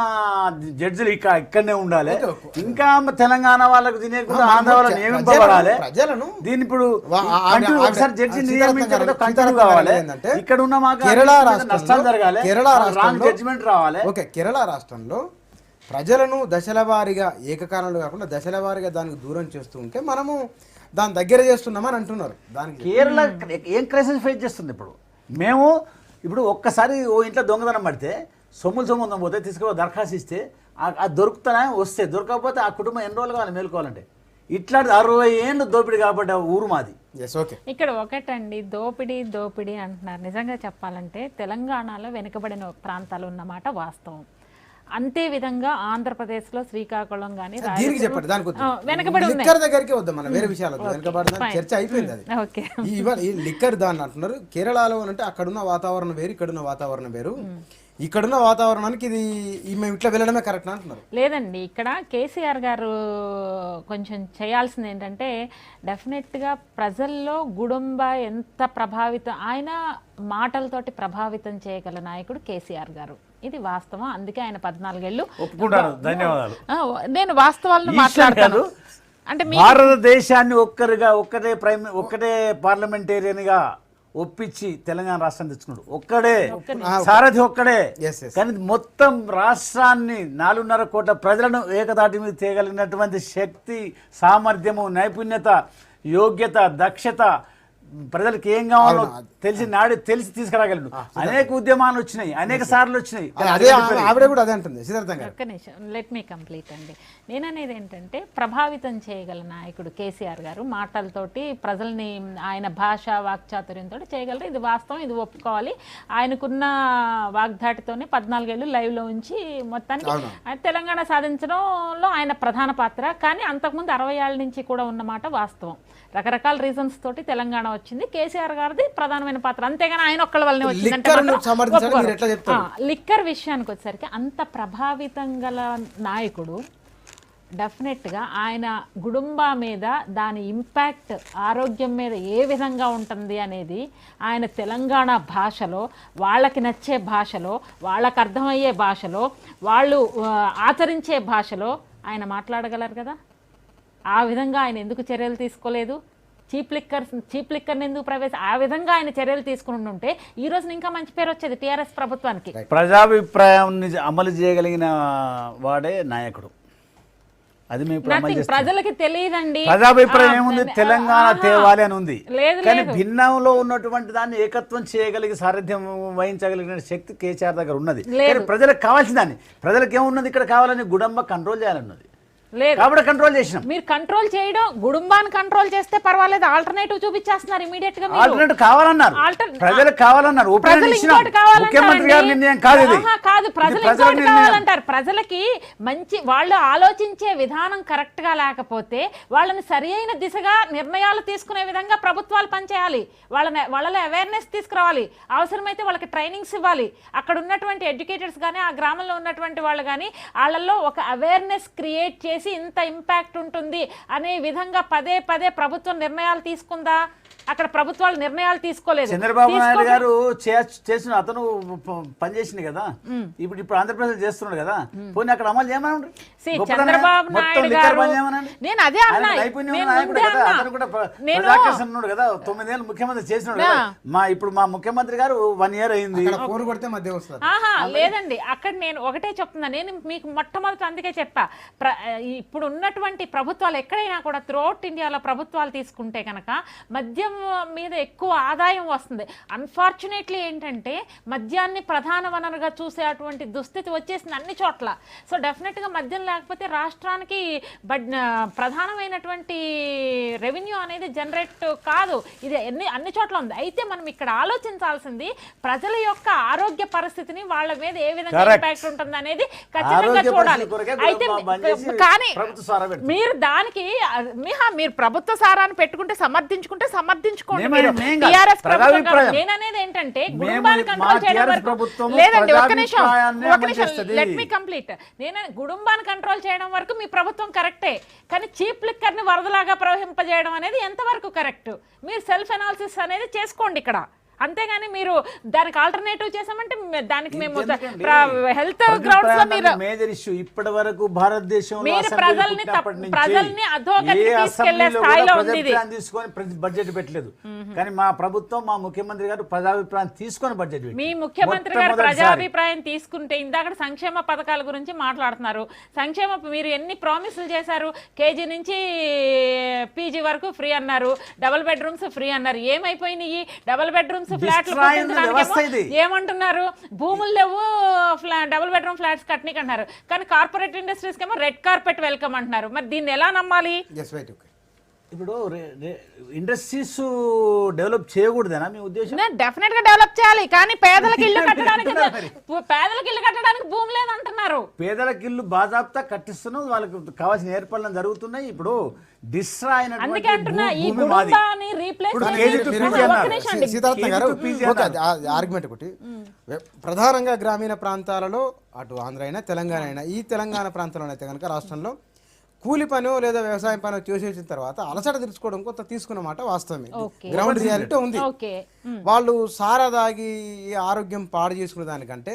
B: జడ్జిలు ఇక్కడనే ఉండాలి, ఇంకా తెలంగాణ వాళ్ళకు తినేకుండా ఆంధ్ర వాళ్ళని నియమింపబడాలి. దీన్ని ఇప్పుడు ఒకసారి జడ్జి నియమించడం కంటిన్యూ కావాలి. ఇక్కడ ఉన్న మాకు నష్టాలు జరగాలి, రాంగ్ జడ్జిమెంట్ రావాలి.
A: కేరళ రాష్ట్రంలో ప్రజలను దశల వారీగా ఏకకాలంలో కాకుండా దశల వారీగా దానికి దూరం చేస్తూ ఉంటే మనము దాని దగ్గర చేస్తున్నామని అంటున్నారు. దానికి
B: కేరళ ఏం క్రైసిస్ ఫేస్ చేస్తుంది ఇప్పుడు? మేము ఇప్పుడు ఒక్కసారి ఓ ఇంట్లో దొంగతనం పడితే సొమ్ములు పోతే తీసుకుని దరఖాస్తు ఇస్తే అది దొరుకుతానే వస్తే, దొరకకపోతే ఆ కుటుంబం ఎన్ని రోజులు కావాలి మేలుకోవాలంటే? ఇట్లాంటి 60 ఏళ్ళు దోపిడీ కాబట్టి ఊరు మాది.
C: ఇక్కడ ఒకటండి, దోపిడీ అంటున్నారు. నిజంగా చెప్పాలంటే తెలంగాణలో వెనుకబడిన ప్రాంతాలు ఉన్నమాట వాస్తవం. అంతే విధంగా ఆంధ్రప్రదేశ్లో శ్రీకాకుళం కానీ వెనకబడి
A: దగ్గరికి వద్దాం, మనం వేరే విషయాలు చర్చ అయిపోయింది. అది ఈ లిక్కర్ దాన్ని అంటున్నారు. కేరళలో అంటే అక్కడున్న వాతావరణం వేరు, ఇక్కడున్న వాతావరణం వేరు. ఇక్కడున్న వాతావరణానికి ఇది మేము ఇట్లా వెళ్ళడమే కరెక్ట్ అంటున్నారు.
C: లేదండి, ఇక్కడ కేసీఆర్ గారు కొంచెం చేయాల్సింది ఏంటంటే డెఫినెట్గా ప్రజల్లో గుడుంబ ఎంత ప్రభావితం, ఆయన మాటలతోటి ప్రభావితం చేయగల నాయకుడు కేసీఆర్ గారు. ఇది వాస్తవం. అందుకే ఆయన 14 ఏళ్ళు.
B: ధన్యవాదాలు.
C: నేను వాస్తవాలను మాట్లాడతాను. అంటే
B: భారతదేశాన్ని ఒక్కటే పార్లమెంటేరియన్గా ఒప్పించి తెలంగాణ రాష్ట్రం తెచ్చుకున్నాడు. ఒక్కడే సారథి, ఒక్కడే. కానీ మొత్తం రాష్ట్రాన్ని 4.5 కోట్ల ప్రజలను ఏకతాటి మీద తేగలిగినటువంటి శక్తి, సామర్థ్యము, నైపుణ్యత, యోగ్యత, దక్షత, ప్రజలకు ఏం కావాలో తెలిసి తీసుకురాగలడు. అనేక ఉద్యమాలు వచ్చినాయి, అనేక సార్లు వచ్చినాయి.
C: ఒక్క నిమిషం, లెట్ మీ కంప్లీట్ అండి. నేననేది ఏంటంటే ప్రభావితం చేయగల నాయకుడు కేసీఆర్ గారు. మాటలతోటి ప్రజల్ని ఆయన భాష వాక్చాతుర్యంతో చేయగలరు. ఇది వాస్తవం, ఇది ఒప్పుకోవాలి. ఆయనకున్న వాగ్దాటితోనే 14 ఏళ్ళు లైవ్లో ఉంచి మొత్తానికి తెలంగాణ సాధించడంలో ఆయన ప్రధాన పాత్ర. కానీ అంతకుముందు 60 ఏళ్ళ నుంచి కూడా ఉన్నమాట వాస్తవం. రకరకాల రీజన్స్ తోటి తెలంగాణ వచ్చింది. కేసీఆర్ గారిది ప్రధానమైన పాత్ర. అంతేగాని ఆయన ఒక్కళ్ళ వల్లనే వచ్చిందంటే లిక్కర్ విషయానికి వచ్చేసరికి అంత ప్రభావితం గల నాయకుడు డెఫినెట్గా ఆయన గుడుంబా మీద దాని ఇంపాక్ట్ ఆరోగ్యం మీద ఏ విధంగా ఉంటుంది అనేది ఆయన తెలంగాణ భాషలో, వాళ్ళకి నచ్చే భాషలో, వాళ్ళకు అర్థమయ్యే భాషలో, వాళ్ళు ఆచరించే భాషలో ఆయన మాట్లాడగలరు కదా. ఆ విధంగా ఆయన ఎందుకు చర్యలు తీసుకోలేదు? చీప్ లిక్కర్ని ఎందుకు ఆ విధంగా ఆయన చర్యలు తీసుకుని ఉంటే ఈ రోజున ఇంకా మంచి పేరు వచ్చేది టీఆర్ఎస్ ప్రభుత్వానికి.
B: ప్రజాభిప్రాయాన్ని అమలు చేయగలిగిన వాడే నాయకుడు. అది
C: ప్రజలకి తెలియదండి.
B: ప్రజాభిప్రాయం ఏముంది? తెలంగాణ తేవాలి అని ఉంది. కానీ భిన్నంలో ఉన్నటువంటి దాన్ని ఏకత్వం చేయగలిగి సారథ్యం వహించగలిగిన శక్తి కేసీఆర్ దగ్గర ఉన్నది. ప్రజలకు కావాల్సిన దాన్ని, ప్రజలకు ఏమున్నది ఇక్కడ కావాలని గుడంబ కంట్రోల్ చేయాలన్నది. కాబట్టి కంట్రోల్ చేసినాం.
C: మీరు కంట్రోల్ చేయడం, గుడుంబాన్ని కంట్రోల్ చేస్తే పర్వాలేదు, ఆల్టర్నేటివ్ చూపించేస్తున్నారు ఇమీడియట్ గా.
B: ఆల్టర్నేటివ్ కావాలన్నారు, ప్రజలకు కావాలన్నారు. ముఖ్యమంత్రి గారి నిర్ణయం కాదు ఇది.
C: కాదు, ప్రజలు కావాలంటారు. ప్రజలకి మంచి వాళ్ళు ఆలోచించే విధానం కరెక్ట్ గా లేకపోతే వాళ్ళని సరి అయిన దిశగా నిర్ణయాలు తీసుకునే విధంగా ప్రభుత్వాలు పనిచేయాలి. వాళ్ళలో అవేర్నెస్ తీసుకురావాలి. అవసరమైతే వాళ్ళకి ట్రైనింగ్స్ ఇవ్వాలి. అక్కడ ఉన్నటువంటి ఎడ్యుకేటర్స్ కానీ, ఆ గ్రామంలో ఉన్నటువంటి వాళ్ళు కానీ వాళ్ళల్లో ఒక అవేర్నెస్ క్రియేట్ చేసి ఇంత ఇంపాక్ట్ ఉంటుంది అనే విధంగా పదే ప్రభుత్వం నిర్ణయాలు తీసుకుందా? అక్కడ ప్రభుత్వాలు నిర్ణయాలు తీసుకోలేదు.
B: చంద్రబాబు నాయుడు గారు చేసిన అతను పనిచేసింది కదా, ఇప్పుడు ఆంధ్రప్రదేశ్ చేస్తున్నాడు కదా, పోనీ అక్కడ అమలు చేయమనండి.
C: చంద్రబాబు నాయుడు గారు, నేను అదే అన్నా,
B: కదా 9 ఏళ్ళు ముఖ్యమంత్రి చేసినాడు కదా. ఇప్పుడు మా ముఖ్యమంత్రి గారు 1 ఇయర్ అయింది.
C: లేదండి, అక్కడ నేను ఒకటే చెప్తున్నా. నేను మీకు మొట్టమొదటి అందుకే చెప్పా, ఇప్పుడు ఉన్నటువంటి ప్రభుత్వాలు ఎక్కడైనా కూడా త్రూఅవుట్ ఇండియాలో ప్రభుత్వాలు తీసుకుంటే కనుక మద్యం మీద ఎక్కువ ఆదాయం వస్తుంది. అన్ఫార్చునేట్లీ ఏంటంటే మద్యాన్ని ప్రధాన వనరుగా చూసే అటువంటి దుస్థితి వచ్చేసింది అన్ని చోట్ల. సో డెఫినెట్గా మద్యం లేకపోతే రాష్ట్రానికి ప్రధానమైనటువంటి రెవెన్యూ అనేది జనరేట్ కాదు. ఇది అన్ని చోట్ల ఉంది. అయితే మనం ఇక్కడ ఆలోచించాల్సింది ప్రజల యొక్క ఆరోగ్య పరిస్థితిని, వాళ్ళ మీద ఏ విధంగా ఇంపాక్ట్ ఉంటుంది అనేది ఖచ్చితంగా చూడాలి. అయితే కానీ మీరు దానికి మీరు ప్రభుత్వ సారాన్ని పెట్టుకుంటే సమర్థించుకోండి. నేననేది ఏంటంటే గుడుంబాన్ని కంట్రోల్ చేయడం వరకు లేదండి, ఒక్క నిమిషం లెట్ మీ కంప్లీట్. నేను గుడుంబాన్ని కంట్రోల్ చేయడం వరకు మీ ప్రభుత్వం కరెక్టే, కానీ చీప్ లిక్కర్ ని వరదలాగా ప్రవహింపజేయడం అనేది ఎంతవరకు కరెక్ట్? మీరు సెల్ఫ్ అనాలిసిస్ అనేది చేసుకోండి ఇక్కడ. అంతేగాని మీరు దానికి ఆల్టర్నేటివ్ చేసామంటే దానికి మేము హెల్త్ గ్రౌండ్స్ లో మీరు
B: మేజర్ ఇష్యూ ఇప్పటి వరకు భారతదేశంలో
C: మీరు ప్రజల్ని అధోగతికి తీసుకెళ్లే స్థాయిలో ఉంది ఇది.
B: తీసుకొని బడ్జెట్ పెట్టలేదు, కానీ మా ప్రభుత్వం, మా ముఖ్యమంత్రి గారు ప్రజాభిప్రాయం తీసుకొని బడ్జెట్ పెట్టారు.
C: మీ ముఖ్యమంత్రి గారు ప్రజాభిప్రాయం తీసుకుంటే ఇందాక సంక్షేమ పథకాల గురించి మాట్లాడుతున్నారు. మీరు ఎన్ని ప్రామిసులు చేశారు? కేజీ నుంచి పీజీ వరకు ఫ్రీ అన్నారు, డబుల్ బెడ్రూమ్స్ ఫ్రీ అన్నారు. ఏమైపోయినాయి? డబుల్ బెడ్రూమ్స్ ఫ్లాట్లు ఏమంటున్నారు? భూములు లేవు, డబుల్ బెడ్రూమ్ ఫ్లాట్స్ కట్టనీకి అంటున్నారు, కానీ కార్పొరేట్ ఇండస్ట్రీస్ కేమో రెడ్ కార్పెట్ వెల్కమ్ అంటున్నారు. మరి దీన్ని ఎలా నమ్మాలి?
B: ఇప్పుడు ఇండస్ట్రీస్ డెవలప్ చేయకూడదేనా మీ ఉద్దేశం?
C: డెఫినెట్ గా డెవలప్ చేయాలి, కానీ పేదలకు ఇల్లు కట్టడానికి భూమి లేదంటున్నారు.
B: పేదలకు ఇల్లు బాజాబ్తా కట్టిస్తున్నాం, వాళ్ళకి కావాల్సిన ఏర్పాట్లు జరుగుతున్నాయి. ఇప్పుడు
A: ఆర్గ్యుమెంట్ ఒకటి, ప్రధానంగా గ్రామీణ ప్రాంతాలలో అటు ఆంధ్ర అయినా తెలంగాణ అయినా, ఈ తెలంగాణ ప్రాంతంలో అయితే కనుక రాష్ట్రంలో కూలి పనో లేదా వ్యవసాయం పనో చేసేసిన తర్వాత అలసట తీర్చుకోవడం కొంత తీసుకున్న మాట వాస్తవమే. గ్రౌండ్ రియాలిటీ ఉంది. వాళ్ళు సారా దాగి ఆరోగ్యం పాడు చేసుకునే దానికంటే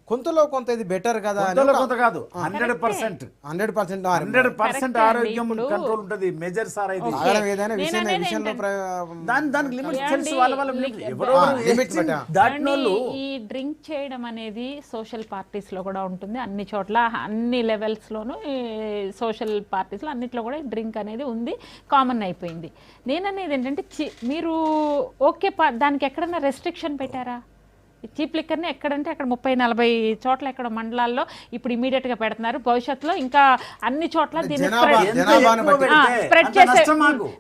A: కొంతలో కొంత ఇది బెటర్ కదా.
B: 100% ఆరోగ్యం కంట్రోల్ ఉంటుంది. మెజర్ సారా ఇది
A: ఏదైనా విషయంలో
C: ఈ డ్రింక్ చేయడం అనేది సోషల్ పార్టీస్ లో కూడా ఉంటుంది. అన్ని చోట్ల అన్ని లెవెల్స్ లోను సోషల్ పార్టీస్లో అన్నిట్లో కూడా డ్రింక్ అనేది ఉంది, కామన్ అయిపోయింది. నేననేది ఏంటంటే మీరు ఓకే దానికి ఎక్కడన్నా రెస్ట్రిక్షన్ పెట్టారా? చీప్ లిక్కర్ని ఎక్కడంటే అక్కడ 30-40 చోట్ల ఎక్కడ మండలాల్లో ఇప్పుడు ఇమీడియట్ గా పెడుతున్నారు. భవిష్యత్తులో ఇంకా అన్ని చోట్ల దీన్ని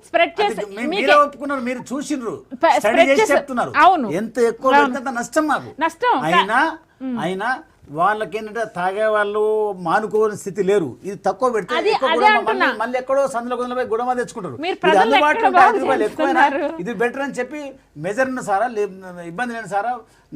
C: స్ప్రెడ్ చేసి అవును నష్టం
B: అయినా వాళ్ళకి ఏంటంటే తాగే వాళ్ళు మానుకోని స్థితి లేరు. ఇది తక్కువ పెడితే మళ్ళీ ఎక్కడో సందులో కొందరు గుడమ తెచ్చుకుంటారు. ఇది బెటర్ అని చెప్పి మెజర్ సారా ఇబ్బంది లేని సారా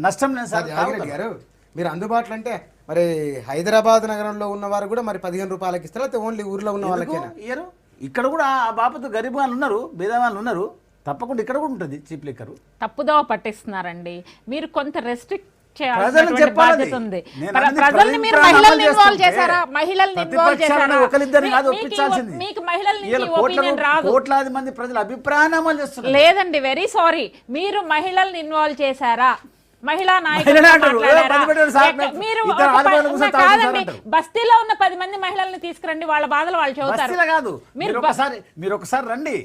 B: నష్టం లేని సార్
A: గారు మీరు అందుబాటులో అంటే మరి హైదరాబాద్ నగరంలో ఉన్న వారు కూడా మరి 15 రూపాయలకి ఇస్తారా? ఓన్లీ ఊర్లో ఉన్న వాళ్ళకేనా?
B: ఇయ్యరు. ఇక్కడ కూడా ఆ బాపతు గరీబ్ వాళ్ళు ఉన్నారు, పేద వాళ్ళు ఉన్నారు. తప్పకుండా ఇక్కడ కూడా ఉంటుంది చీప్ లిక్కర్.
C: తప్పుదోవ పట్టిస్తున్నారండి. మీరు కొంత రెస్ట్రిక్ట్ బాధ్యత ఉంది. ప్రజల్ని మీరు మహిళల్ని ఇన్వాల్వ్ చేశారా? మహిళల్ని ఇన్వాల్వ్ చేశారా? మీకు మహిళల్ని ఒపీనియన్ రాదు.
B: కోట్లాది మంది ప్రజల అభిప్రాయం
C: లేదండి. వెరీ సారీ, మీరు మహిళల్ని ఇన్వాల్వ్ చేశారా? మహిళా నాయకులు కాదండి, బస్తీలో ఉన్న 10 మంది మహిళల్ని తీసుకురండి, వాళ్ళ బాధలు వాళ్ళు చెబుతారు.
B: మీరు ఒకసారి రండి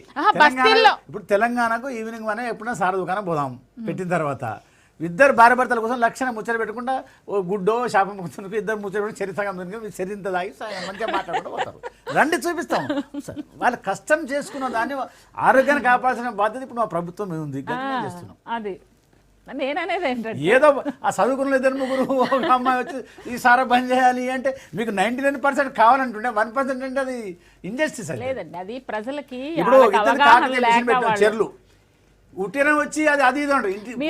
B: బస్తీల్లో. ఇప్పుడు తెలంగాణకు ఈవినింగ్ మనం ఎప్పుడైనా సార దుకాణం పోదాం పెట్టిన తర్వాత ఇద్దరు భార్య భర్తల కోసం లక్షణ ముచ్చట పెట్టుకుంటా ఓ గుడ్డో శాపం ముచ్చుకు ఇద్దరు ముచ్చట పెట్టి చరిత్రగా చరింత తాగి మంచిగా మాట్లాడుకుంటూ పోతారు. రండి చూపిస్తాం. వాళ్ళు కష్టం చేసుకున్న దాన్ని ఆరోగ్యాన్ని కాపాడాల్సిన బాధ్యత ఇప్పుడు మా ప్రభుత్వం ఉంది. చేస్తున్నాం.
C: అది నేననేది ఏంటంటే
B: ఏదో ఆ చదువుకున్న 2-3 ఒక అమ్మాయి వచ్చి ఈ సారా బంద్ చేయాలి అంటే మీకు 99% కావాలంటుండే 1% అంటే అది ఇండస్ట్రీస్
C: లేదండి. అది ప్రజలకి
B: చెర్లు ఉట్టిన వచ్చి అది ఇది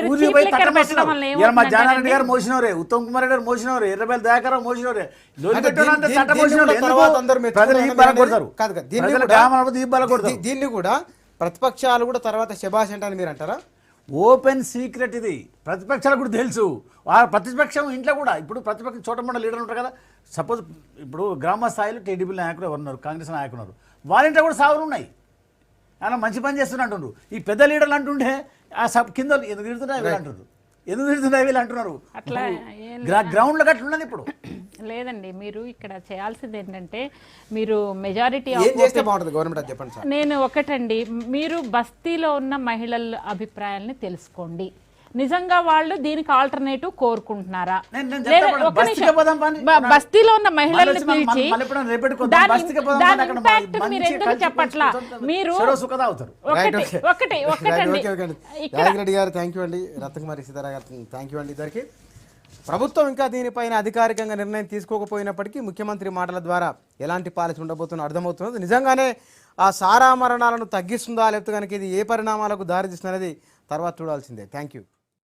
B: ఊరికి పోయి తట్టమోసినారు. మా జానారెడ్డి గారు మోసినవరే, ఉత్తమ్ కుమార్ గారు మోసినవరే, ఎర్రబెల్లి దయాకరావు మోసినవరే.
A: దీన్ని కూడా ప్రతిపక్షాలు కూడా తర్వాత శభాష్ అంటే మీరు అంటారా?
B: ఓపెన్ సీక్రెట్ ఇది. ప్రతిపక్షాలకు కూడా తెలుసు. ప్రతిపక్షం ఇంట్లో కూడా ఇప్పుడు ప్రతిపక్షం చోట మొండ లీడర్ ఉంటారు కదా. సపోజ్ ఇప్పుడు గ్రామ స్థాయిలో టీడీపీ నాయకులు ఎవరున్నారు, కాంగ్రెస్ నాయకులు ఉన్నారు, వాళ్ళ ఇంట్లో కూడా సాగులు ఉన్నాయి. అలా మంచి పని చేస్తున్నట్టుండ్రు. ఈ పెద్ద లీడర్లు అంటుంటే ఆ కింద ఎందుకు తిడుతున్నాయి వీళ్ళు అంటున్నారు, ఎందుకు తిడుతున్నాయి వీళ్ళు అంటున్నారు. గ్రౌండ్లో గట్ల ఉన్నది ఇప్పుడు.
C: లేదండి, మీరు ఇక్కడ చేయాల్సింది ఏంటంటే మీరు మెజారిటీ
A: ఏం చేస్తే బాగుంటుంది గవర్నమెంట్ అది చెప్పండి సార్.
C: నేను ఒకటండి, మీరు బస్తీలో ఉన్న మహిళల అభిప్రాయాల్ని తెలుసుకోండి. నిజంగా వాళ్ళు దీనికి ఆల్టర్నేటివ్ కోరుకుంటున్నారా లేదా? ఒక నిమిషం, బస్తీలో ఉన్న మహిళల్ని పిలిచి దాని ఇంపాక్ట్ మీరు ఎందుకు చెప్పట్లా? మీరు ఒకటండి
A: యాదగిరెడ్డి గారు థ్యాంక్ యూ అండి, రత్నకుమారి సీతారాం గారు థ్యాంక్ యూ అండి. ఇద్దరికి ప్రభుత్వం ఇంకా దీనిపైన అధికారికంగా నిర్ణయం తీసుకోకపోయినప్పటికీ ముఖ్యమంత్రి మాటల ద్వారా ఎలాంటి పాలసీ ఉండబోతుందో అర్థమవుతున్నది. నిజంగానే ఆ సారా మరణాలను తగ్గిస్తుందా లేకపోతే కనుక ఇది ఏ పరిణామాలకు దారితీస్తుంది అనేది తర్వాత చూడాల్సిందే. Thank you.